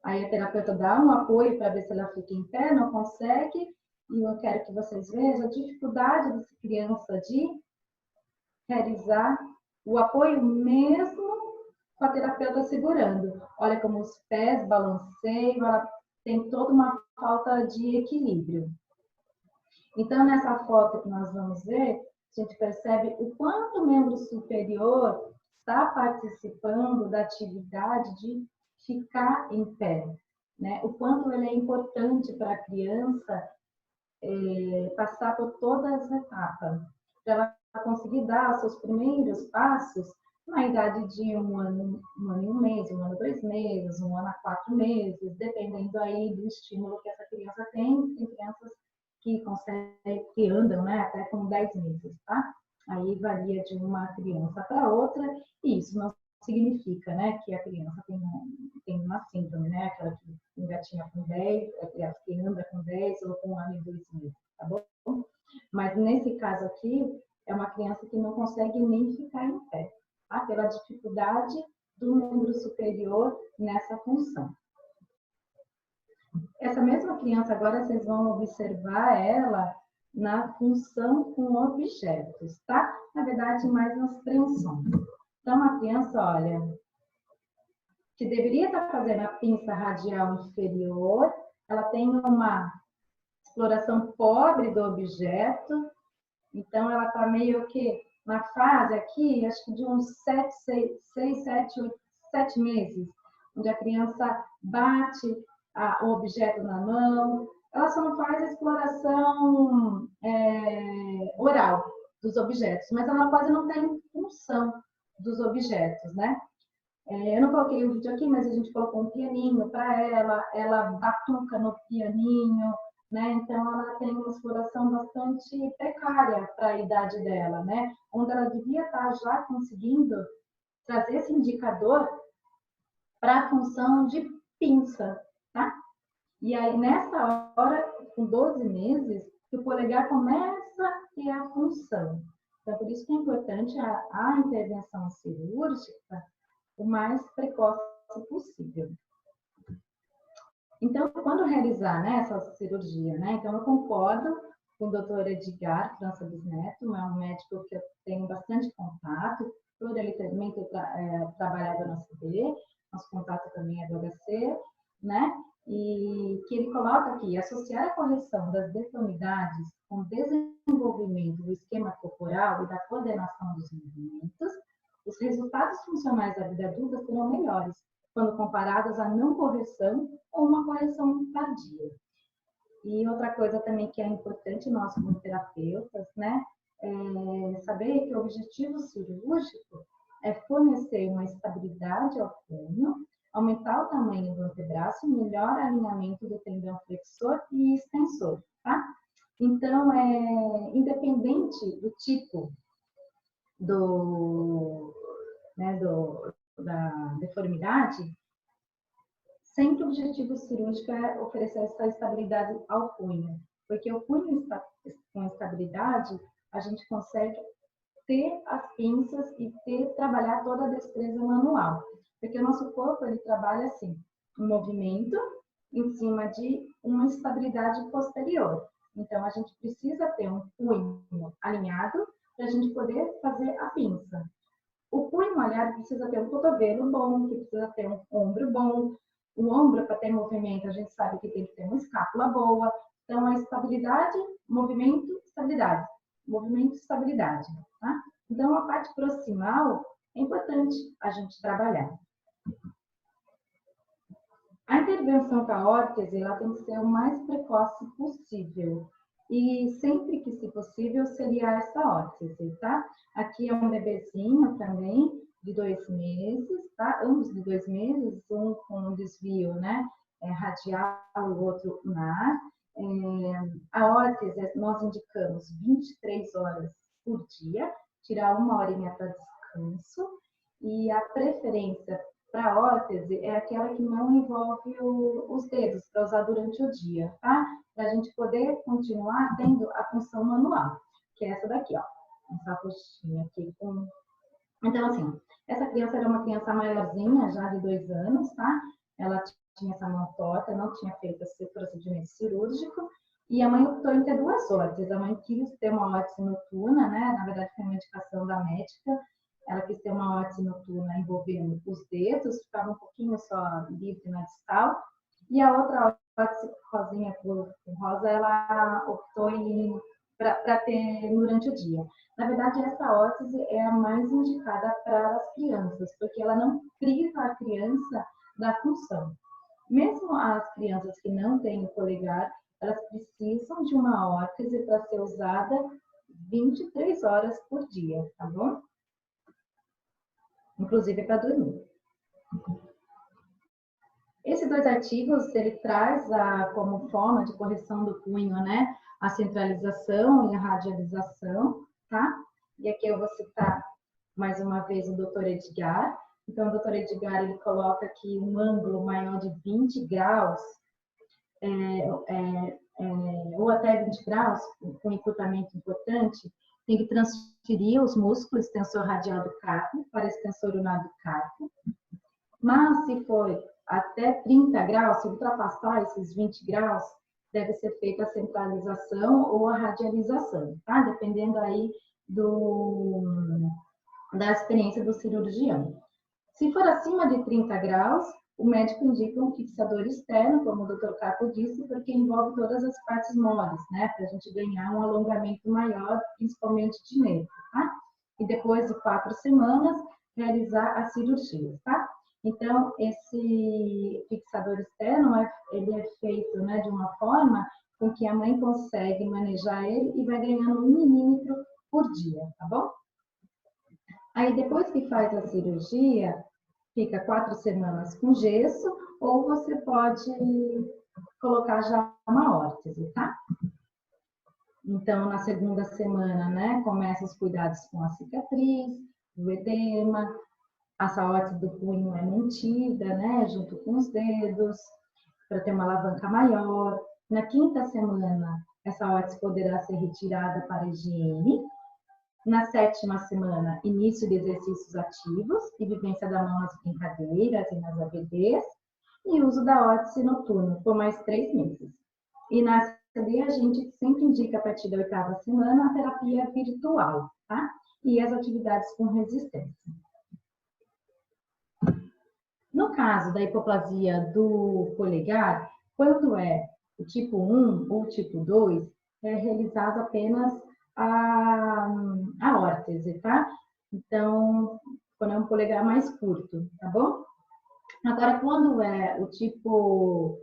Aí a terapeuta dá um apoio para ver se ela fica em pé, não consegue. E eu quero que vocês vejam a dificuldade dessa criança de realizar o apoio mesmo com a terapeuta segurando. Olha como os pés balanceiam, ela tem toda uma falta de equilíbrio. Então, nessa foto que nós vamos ver, a gente percebe o quanto o membro superior está participando da atividade de ficar em pé, né? O quanto ele é importante para a criança passar por todas as etapas, para ela conseguir dar os seus primeiros passos na idade de 1 ano e 1 mês, 1 ano e 2 meses, 1 ano a 4 meses, dependendo aí do estímulo que essa criança tem. Tem crianças que conseguem, que andam, né, até com 10 meses, tá? Aí varia de uma criança para outra, e isso não significa, né, que a criança tem uma síndrome, né, aquela que engatinha com 10, a criança que anda com 10 ou com 1 ano e 2 meses, tá bom? Mas nesse caso aqui, é uma criança que não consegue nem ficar em pé, tá? Pela dificuldade do membro superior nessa função. Essa mesma criança, agora vocês vão observar ela na função com objetos, tá? Na verdade, mais nas preensões. Então, a criança, olha, que deveria estar fazendo a pinça radial inferior, ela tem uma exploração pobre do objeto, então ela está meio que na fase aqui, acho que de uns 7 meses, onde a criança bate o objeto na mão, ela só não faz a exploração oral dos objetos, mas ela quase não tem função dos objetos, né? Eu não coloquei o vídeo aqui, mas a gente colocou um pianinho para ela batuca no pianinho, né? Então ela tem uma exploração bastante precária para a idade dela, né? Onde ela devia estar já conseguindo trazer esse indicador para a função de pinça, tá? E aí, nessa hora, com 12 meses, que o polegar começa a ter a função. Então, por isso que é importante a intervenção cirúrgica o mais precoce possível. Então, quando realizar, né, essa cirurgia, né, então eu concordo com o Dr. Edgar França Bisneto, é um médico que eu tenho bastante contato, por ele também ter trabalhado na CD, nosso contato também é do HC, né, e que ele coloca aqui, associar a correção das deformidades com o desenvolvimento do esquema corporal e da coordenação dos movimentos, os resultados funcionais da vida adulta serão melhores, quando comparados à não correção ou uma correção tardia. E outra coisa também que é importante nós como terapeutas, né, saber que o objetivo cirúrgico é fornecer uma estabilidade ao punho, aumentar o tamanho do antebraço, melhor alinhamento do tendão flexor e extensor, tá? Então, independente do tipo da deformidade, sempre o objetivo cirúrgico é oferecer essa estabilidade ao punho, porque o punho com estabilidade, a gente consegue ter as pinças e trabalhar toda a destreza manual, porque o nosso corpo ele trabalha assim, um movimento em cima de uma estabilidade posterior. Então, a gente precisa ter um punho alinhado para a gente poder fazer a pinça. O punho alinhado precisa ter um cotovelo bom, que precisa ter um ombro bom. O ombro, para ter movimento, a gente sabe que tem que ter uma escápula boa. Então, a estabilidade, movimento, estabilidade. Movimento, estabilidade. Tá? Então, a parte proximal é importante a gente trabalhar. A intervenção com a órtese, ela tem que ser o mais precoce possível. E sempre que, se possível, seria essa órtese, tá? Aqui é um bebezinho também, de 2 meses, tá? Ambos de 2 meses, um com um desvio, né? Radial, o outro lunar. A órtese, nós indicamos 23 horas por dia, tirar 1 horinha para descanso. E a preferência para órtese é aquela que não envolve os dedos, para usar durante o dia, tá? Para a gente poder continuar tendo a função manual, que é essa daqui, ó. Essa coxinha aqui com... Então, assim, essa criança era uma criança maiorzinha, já de 2 anos, tá? Ela tinha essa mão torta, não tinha feito esse procedimento cirúrgico, e a mãe optou em ter 2 órteses. A mãe quis ter uma órtese noturna, né? Na verdade, foi uma indicação da médica. Ela quis ter uma órtese noturna envolvendo os dedos, ficava um pouquinho só livre na distal. E a outra órtese rosinha com rosa, ela optou para ter durante o dia. Na verdade, essa órtese é a mais indicada para as crianças, porque ela não priva a criança da função. Mesmo as crianças que não têm o polegar, elas precisam de uma órtese para ser usada 23 horas por dia, tá bom? Inclusive para dormir. Esses 2 artigos, ele traz como forma de correção do punho, né, a centralização e a radialização, tá? E aqui eu vou citar mais uma vez o Dr. Edgar. Então, o Dr. Edgar, ele coloca que um ângulo maior de 20 graus, ou até 20 graus, com encurtamento importante, tem que transferir os músculos extensor radial do carpo para extensor lunar do carpo. Mas, se for até 30 graus, se ultrapassar esses 20 graus, deve ser feita a centralização ou a radialização, tá? Dependendo aí da experiência do cirurgião. Se for acima de 30 graus, o médico indica um fixador externo, como o Dr. Capo disse, porque envolve todas as partes moles, né? Para a gente ganhar um alongamento maior, principalmente de nervo, tá? E depois de 4 semanas, realizar a cirurgia, tá? Então, esse fixador externo, ele é feito, né, de uma forma com que a mãe consegue manejar ele e vai ganhando 1 milímetro por dia, tá bom? Aí, depois que faz a cirurgia, fica 4 semanas com gesso, ou você pode colocar já uma órtese, tá? Então, na segunda semana, né, começa os cuidados com a cicatriz, o edema, essa órtese do punho é mantida, né, junto com os dedos, para ter uma alavanca maior. Na 5ª semana, essa órtese poderá ser retirada para higiene. Na 7ª semana, início de exercícios ativos e vivência da mão nas brincadeiras e nas AVDs, e uso da órtese noturna por mais 3 meses. E na CD, a gente sempre indica, a partir da 8ª semana, a terapia virtual, tá? E as atividades com resistência. No caso da hipoplasia do polegar, quando é o tipo 1 ou tipo 2, é realizado apenas a órtese, tá? Então, quando é um polegar mais curto, tá bom? Agora, quando é o tipo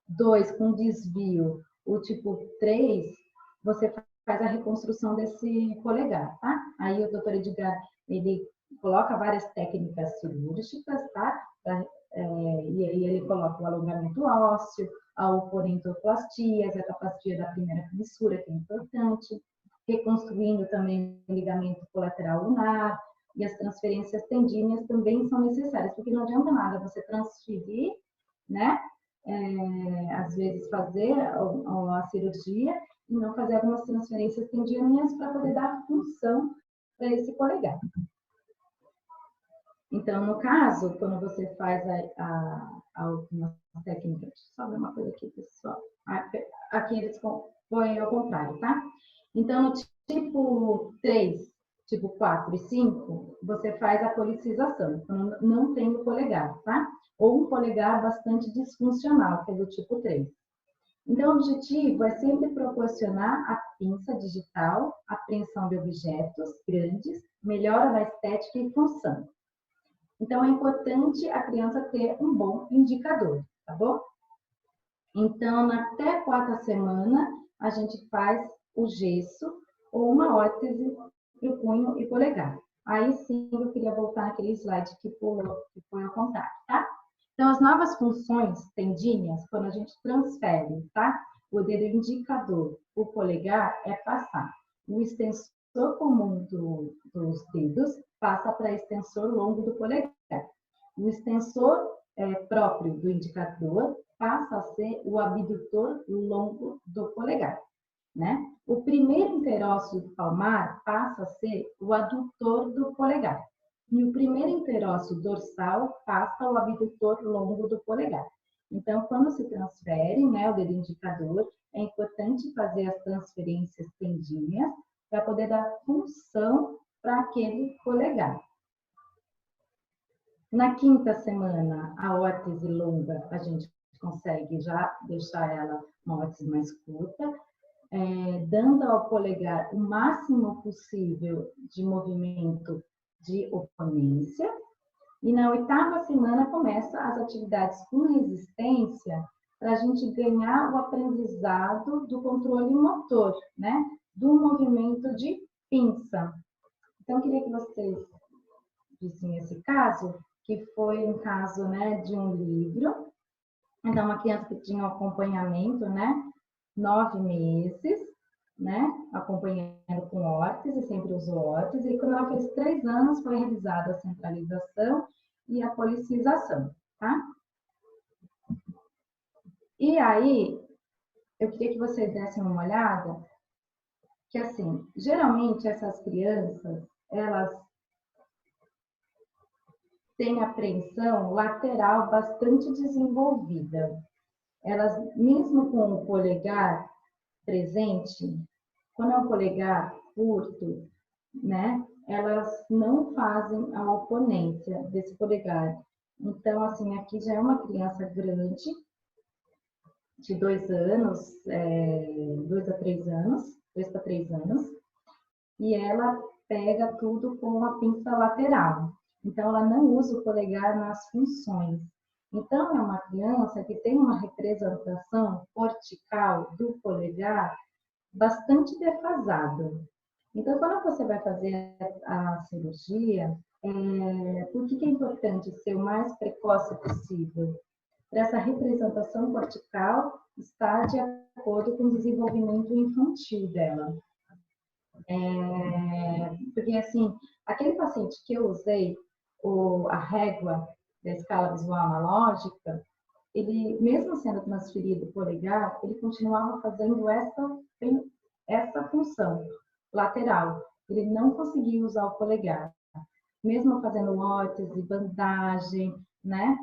2 com desvio, o tipo 3, você faz a reconstrução desse polegar, tá? Aí o Dr. Edgar, ele coloca várias técnicas cirúrgicas, tá? E aí ele coloca o alongamento ósseo, a oporintoplastia, a zetaplastia da primeira fissura, que é importante, reconstruindo também o ligamento colateral lunar, e as transferências tendíneas também são necessárias, porque não adianta nada você transferir, né? Às vezes fazer a cirurgia e não fazer algumas transferências tendíneas para poder dar função para esse polegar. Então, no caso, quando você faz alguma técnica, deixa eu só ver uma coisa aqui, pessoal. Aqui eles põem ao contrário, tá? Então, no tipo 3, tipo 4 e 5, você faz a policização, quando não tem o polegar, tá? Ou um polegar bastante disfuncional, que é do tipo 3. Então, o objetivo é sempre proporcionar a pinça digital, apreensão de objetos grandes, melhora da estética e função. Então, é importante a criança ter um bom indicador, tá bom? Então, até a 4ª semana, a gente faz o gesso ou uma órtese para o punho e polegar. Aí sim, eu queria voltar naquele slide que foi ao contrário, tá? Então, as novas funções tendíneas, quando a gente transfere, tá? O dedo indicador, o polegar, é passar. O extensor comum dos dedos passa para extensor longo do polegar. O extensor próprio do indicador passa a ser o abdutor longo do polegar, né? O primeiro interósseo palmar passa a ser o adutor do polegar. E o primeiro interósseo dorsal passa ao abdutor longo do polegar. Então, quando se transfere, né, o dedo indicador, é importante fazer as transferências tendinhas para poder dar função para aquele polegar. Na quinta semana, a órtese longa, a gente consegue já deixar ela uma órtese mais curta, dando ao polegar o máximo possível de movimento de oponência. E na oitava semana começa as atividades com resistência para a gente ganhar o aprendizado do controle motor, né? Do movimento de pinça. Então, eu queria que vocês vissem esse caso, que foi um caso, né, de um livro. Então, uma criança que tinha um acompanhamento, né, 9 meses, né, acompanhando com órtese, sempre usou órtese, e quando ela fez 3 anos, foi realizada a centralização e a policização, tá? E aí, eu queria que vocês dessem uma olhada, que assim, geralmente essas crianças, elas têm apreensão lateral bastante desenvolvida. Elas, mesmo com o polegar presente, quando é um polegar curto, né, elas não fazem a oponência desse polegar. Então, assim, aqui já é uma criança grande, de 2 anos, 2 a 3 anos, 2 para 3 anos, e ela pega tudo com uma pinça lateral. Então, ela não usa o polegar nas funções. Então, é uma criança que tem uma representação cortical do polegar bastante defasada. Então, quando você vai fazer a cirurgia, por que é importante ser o mais precoce possível? Para essa representação cortical estar de acordo com o desenvolvimento infantil dela. Porque, assim, aquele paciente que eu usei a régua da escala visual analógica, ele, mesmo sendo transferido polegar, ele continuava fazendo essa função lateral. Ele não conseguia usar o polegar. Mesmo fazendo órtese, bandagem, né?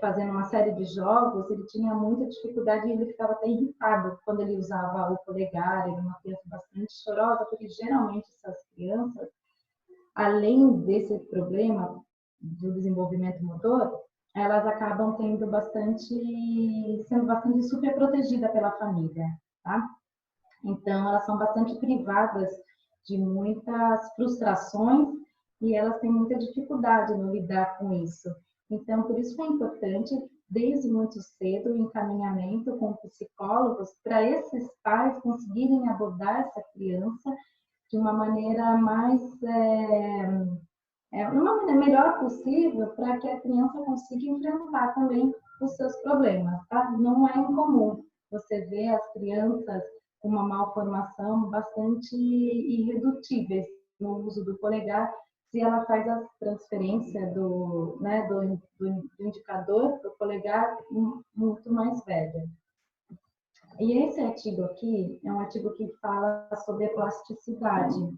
Fazendo uma série de jogos, ele tinha muita dificuldade e ele ficava até irritado quando ele usava o polegar. Ele era uma criança bastante chorosa, porque geralmente essas crianças, além desse problema do desenvolvimento motor, elas acabam sendo bastante super protegidas pela família, tá? Então, elas são bastante privadas de muitas frustrações e elas têm muita dificuldade no lidar com isso. Então, por isso é importante, desde muito cedo, o encaminhamento com psicólogos para esses pais conseguirem abordar essa criança de uma maneira mais, uma maneira melhor possível para que a criança consiga enfrentar também os seus problemas, tá? Não é incomum você ver as crianças com uma malformação bastante irredutíveis no uso do polegar, se ela faz a transferência do indicador para o polegar muito mais velha. E esse artigo aqui é um artigo que fala sobre a plasticidade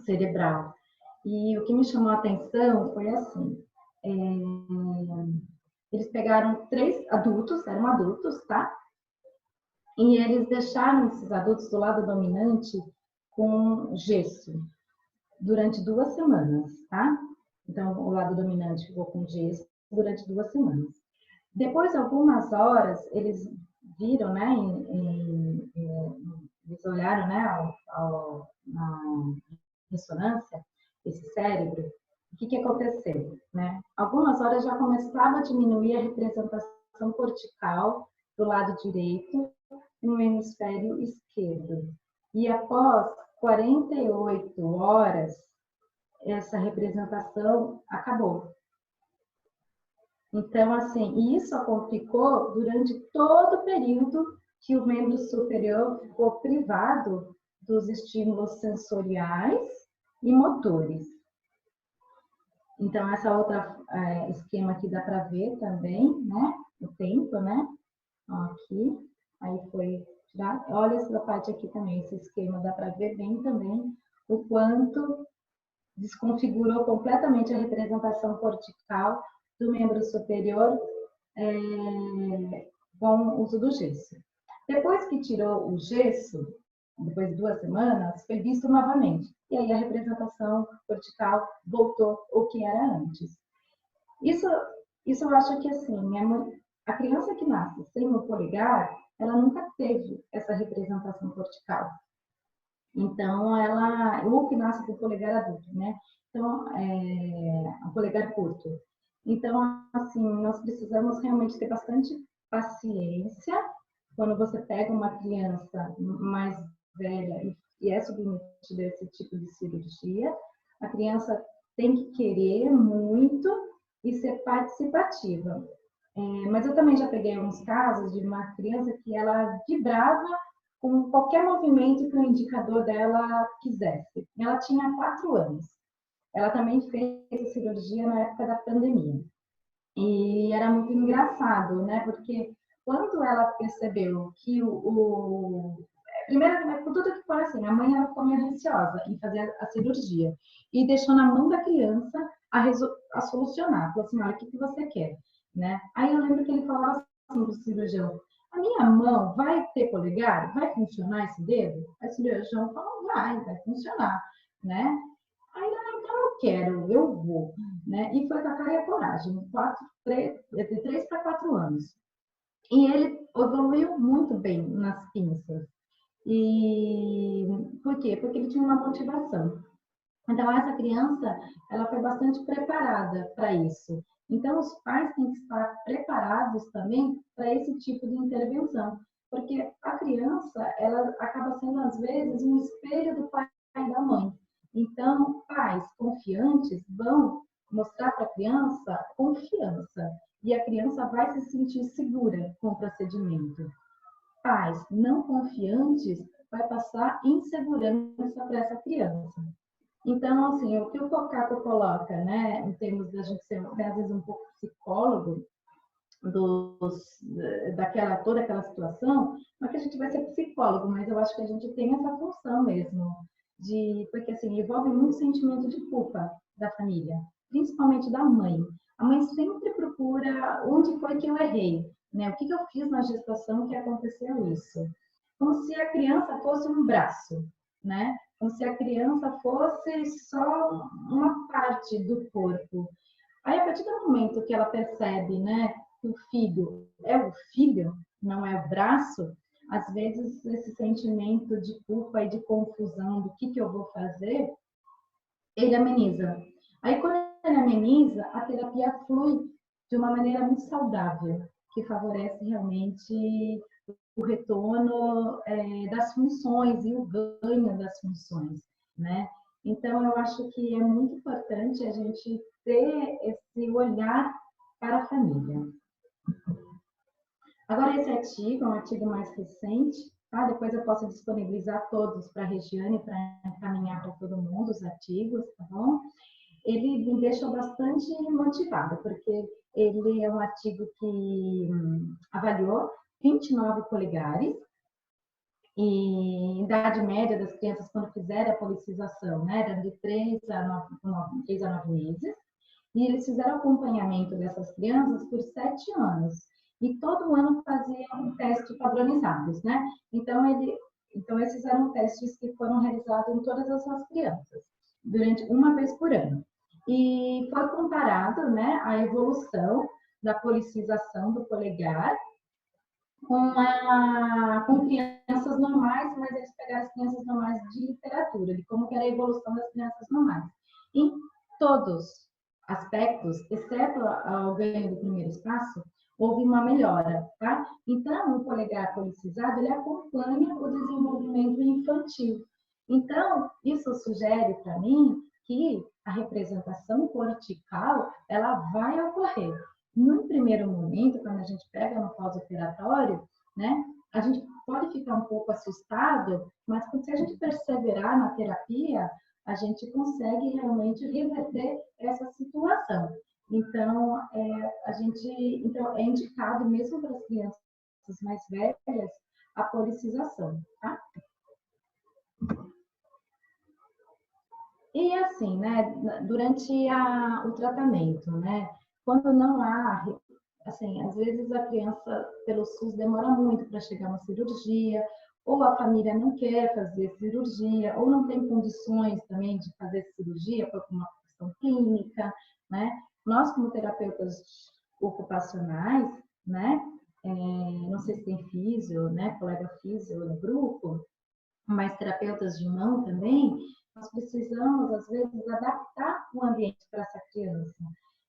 cerebral. E o que me chamou a atenção foi assim, eles pegaram 3 adultos, eram adultos, tá? E eles deixaram esses adultos do lado dominante com gesso durante 2 semanas, tá? Então, o lado dominante ficou com gesso durante 2 semanas. Depois de algumas horas, eles viram, né, eles olharam, né, na ressonância, esse cérebro, o que aconteceu, né? Algumas horas já começava a diminuir a representação cortical do lado direito no hemisfério esquerdo. E após 48 horas, essa representação acabou. Então, assim, isso ficou durante todo o período que o membro superior ficou privado dos estímulos sensoriais e motores. Então, essa outra esquema aqui dá para ver também, né? O tempo, né? Ó, aqui, aí foi tirado. Olha essa parte aqui também, esse esquema dá para ver bem também o quanto desconfigurou completamente a representação cortical do membro superior com o uso do gesso. Depois que tirou o gesso, depois de 2 semanas, foi visto novamente. E aí a representação cortical voltou ao que era antes. Isso eu acho que, assim, a criança que nasce sem o polegar, ela nunca teve essa representação cortical. Então, ou que nasce com o polegar adulto, né? Então, o polegar curto. Então, assim, nós precisamos realmente ter bastante paciência quando você pega uma criança mais velha e é submetida a esse tipo de cirurgia. A criança tem que querer muito e ser participativa. Mas eu também já peguei uns casos de uma criança que ela vibrava com qualquer movimento que o indicador dela quisesse. Ela tinha 4 anos. Ela também fez a cirurgia na época da pandemia. E era muito engraçado, né? Porque quando ela percebeu que primeiro, por tudo que foi assim, a mãe ela ficou meio receosa em fazer a cirurgia e deixou na mão da criança a solucionar. Falou assim, olha, o que você quer? Né? Aí eu lembro que ele falava assim para o cirurgião, a minha mão vai ter polegar? Vai funcionar esse dedo? Aí o cirurgião falou, vai funcionar, né? Aí ela, então eu quero, eu vou, né? E foi com a cara e a coragem, de 3 para 4 anos. E ele evoluiu muito bem nas pinças. E por quê? Porque ele tinha uma motivação. Então, essa criança, ela foi bastante preparada para isso. Então, os pais têm que estar preparados também para esse tipo de intervenção. Porque a criança, ela acaba sendo, às vezes, um espelho do pai e da mãe. Então, pais confiantes vão mostrar para a criança confiança. E a criança vai se sentir segura com o procedimento. Pais não confiantes vai passar insegurança para essa criança. Então, assim, o que o Cocato coloca, né, em termos da gente ser, às vezes, um pouco psicólogo toda aquela situação, não é que a gente vai ser psicólogo, mas eu acho que a gente tem essa função mesmo, porque, assim, envolve muito sentimento de culpa da família, principalmente da mãe. A mãe sempre procura onde foi que eu errei, né? O que eu fiz na gestação que aconteceu isso? Como se a criança fosse um braço, né? Como se a criança fosse só uma parte do corpo. Aí, a partir do momento que ela percebe, né, que o filho é o filho, não é o braço, às vezes esse sentimento de culpa e de confusão do que eu vou fazer, ele ameniza. Aí, quando ele ameniza, a terapia flui de uma maneira muito saudável, que favorece realmente o retorno das funções e o ganho das funções, né? Então, eu acho que é muito importante a gente ter esse olhar para a família. Agora, esse artigo é um artigo mais recente, tá? Depois eu posso disponibilizar todos para a Regiane, para encaminhar para todo mundo os artigos, tá bom? Ele me deixou bastante motivada, porque ele é um artigo que avaliou 29 polegares, e idade média das crianças quando fizeram a policização, né, era de 3 a 9 meses, e eles fizeram acompanhamento dessas crianças por 7 anos, e todo ano faziam testes padronizados, né? Então, esses eram testes que foram realizados em todas as crianças, durante uma vez por ano. E foi comparado, né, a evolução da policização do polegar com crianças normais, mas eles pegaram as crianças normais de literatura, de como que era a evolução das crianças normais. Em todos aspectos, exceto o ganho do primeiro espaço, houve uma melhora, tá? Então, o polegar policizado, ele acompanha o desenvolvimento infantil. Então, isso sugere para mim que a representação cortical, ela vai ocorrer. No primeiro momento, quando a gente pega no pós-operatório, né, a gente pode ficar um pouco assustado, mas se a gente perseverar na terapia, a gente consegue realmente reverter essa situação. Então, então é indicado mesmo para as crianças mais velhas a policização, tá? E assim, né, durante o tratamento, né, quando não há, assim, às vezes a criança pelo SUS demora muito para chegar na cirurgia, ou a família não quer fazer cirurgia, ou não tem condições também de fazer cirurgia por uma questão clínica, né? Nós, como terapeutas ocupacionais, né, não sei se tem físio, né, colega físio no grupo, mas terapeutas de mão também, nós precisamos, às vezes, adaptar o ambiente para essa criança.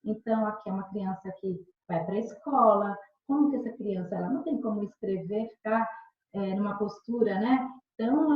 Então, aqui é uma criança que vai para a escola, como que essa criança, ela não tem como escrever, ficar numa postura, né, tão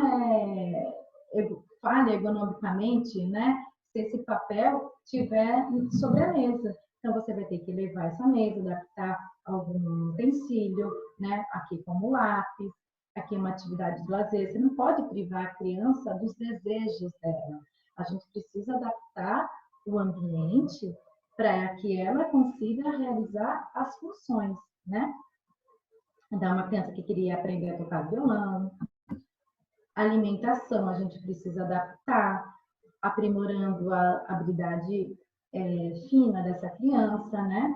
falha ergonomicamente, né, se esse papel tiver sobre a mesa. Então, você vai ter que levar essa mesa, adaptar algum utensílio, né, aqui como lápis, aqui é uma atividade de lazer. Você não pode privar a criança dos desejos dela. A gente precisa adaptar o ambiente para que ela consiga realizar as funções, né? Então, uma criança que queria aprender a tocar violão, alimentação, a gente precisa adaptar, aprimorando a habilidade fina dessa criança, né?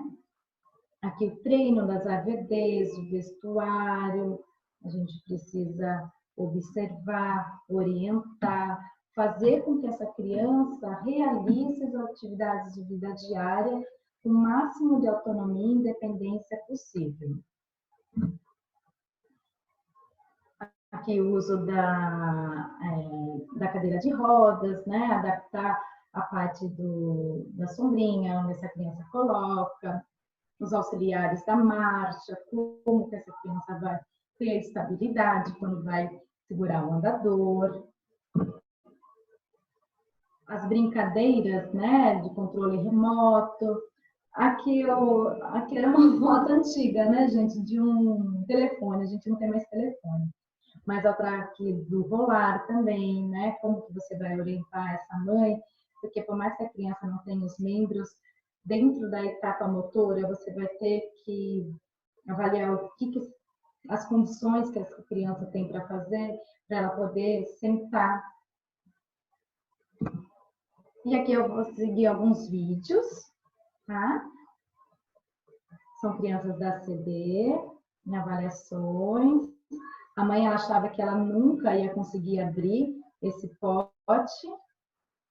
Aqui o treino das AVDs, o vestuário, a gente precisa observar, orientar, fazer com que essa criança realize as atividades de vida diária com o máximo de autonomia e independência possível. Aqui o uso da cadeira de rodas, né? Adaptar a parte da sombrinha, onde essa criança coloca, os auxiliares da marcha, como que essa criança vai ter estabilidade quando vai segurar o andador. As brincadeiras, né, de controle remoto. Aqui era uma foto antiga, né, gente, de um telefone, a gente não tem mais telefone. Mas outra aqui do rolar também, né, como que você vai orientar essa mãe, porque por mais que a criança não tenha os membros dentro da etapa motora, você vai ter que avaliar as condições que essa criança tem para fazer, para ela poder sentar. E aqui eu vou seguir alguns vídeos, tá? São crianças da CD, em avaliações. A mãe ela achava que ela nunca ia conseguir abrir esse pote.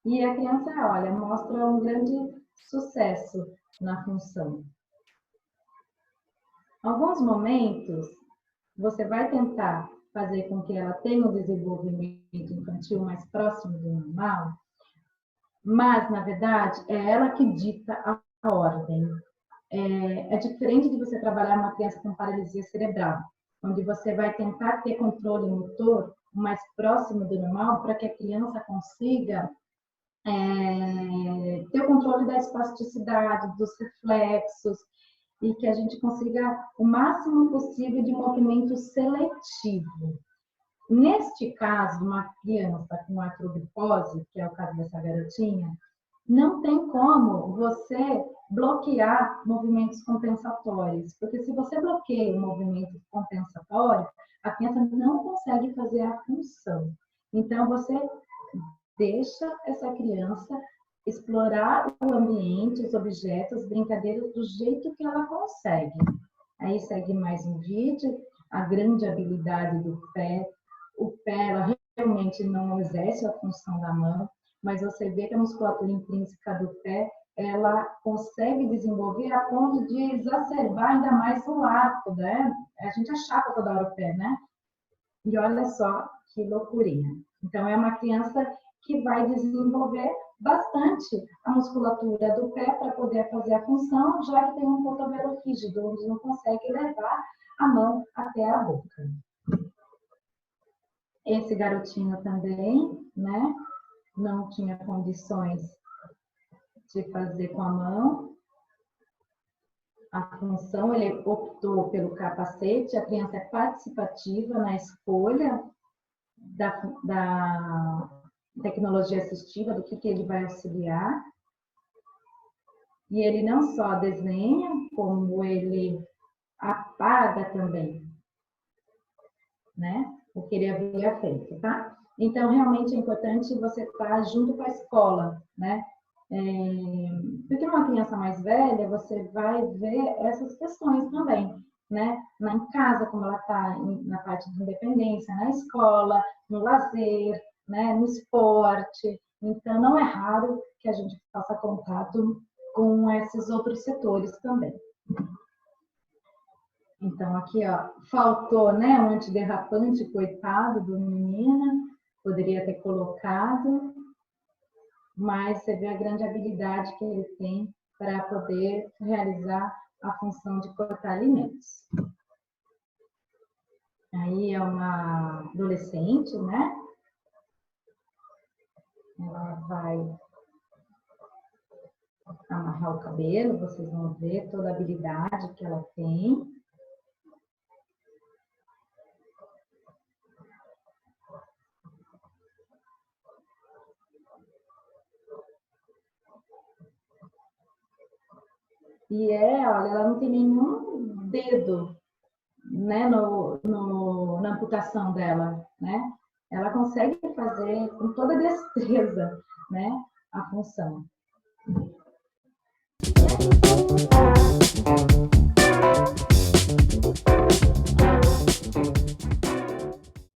E a criança, olha, mostra um grande sucesso na função. Alguns momentos, você vai tentar fazer com que ela tenha um desenvolvimento infantil mais próximo do normal, mas, na verdade, é ela que dita a ordem. É diferente de você trabalhar uma criança com paralisia cerebral, onde você vai tentar ter controle motor mais próximo do normal para que a criança consiga ter o controle da espasticidade, dos reflexos, e que a gente consiga o máximo possível de movimento seletivo. Neste caso, uma criança com artroglicose, que é o caso dessa garotinha, não tem como você bloquear movimentos compensatórios, porque se você bloqueia o movimento compensatório, a criança não consegue fazer a função. Então, você deixa essa criança explorar o ambiente, os objetos, as brincadeiras do jeito que ela consegue. Aí segue mais um vídeo, a grande habilidade do pé. O pé, ela realmente não exerce a função da mão, mas você vê que a musculatura intrínseca do pé, ela consegue desenvolver a ponto de exacerbar ainda mais o arco, né? A gente achava toda hora o pé, né? E olha só que loucurinha. Então, é uma criança que vai desenvolver bastante a musculatura do pé para poder fazer a função, já que tem um cotovelo rígido, onde não consegue levar a mão até a boca. Esse garotinho também, né, não tinha condições de fazer com a mão a função, ele optou pelo capacete, a criança é participativa na escolha tecnologia assistiva, do que ele vai auxiliar. E ele não só desenha, como ele apaga também, né? O que ele havia feito, tá? Então, realmente é importante você estar junto com a escola, né? Porque numa criança mais velha, você vai ver essas questões também, né? Em casa, como ela está na parte de independência, na escola, no lazer, né? No esporte. Então, não é raro que a gente faça contato com esses outros setores também. Então, aqui, ó, faltou, né, um antiderrapante, coitado do menino, poderia ter colocado, mas você vê a grande habilidade que ele tem para poder realizar a função de cortar alimentos. Aí é uma adolescente, né? Ela vai amarrar o cabelo, vocês vão ver toda a habilidade que ela tem. E olha, ela não tem nenhum dedo, né, na amputação dela, né? Ela consegue fazer com toda destreza, né, a função.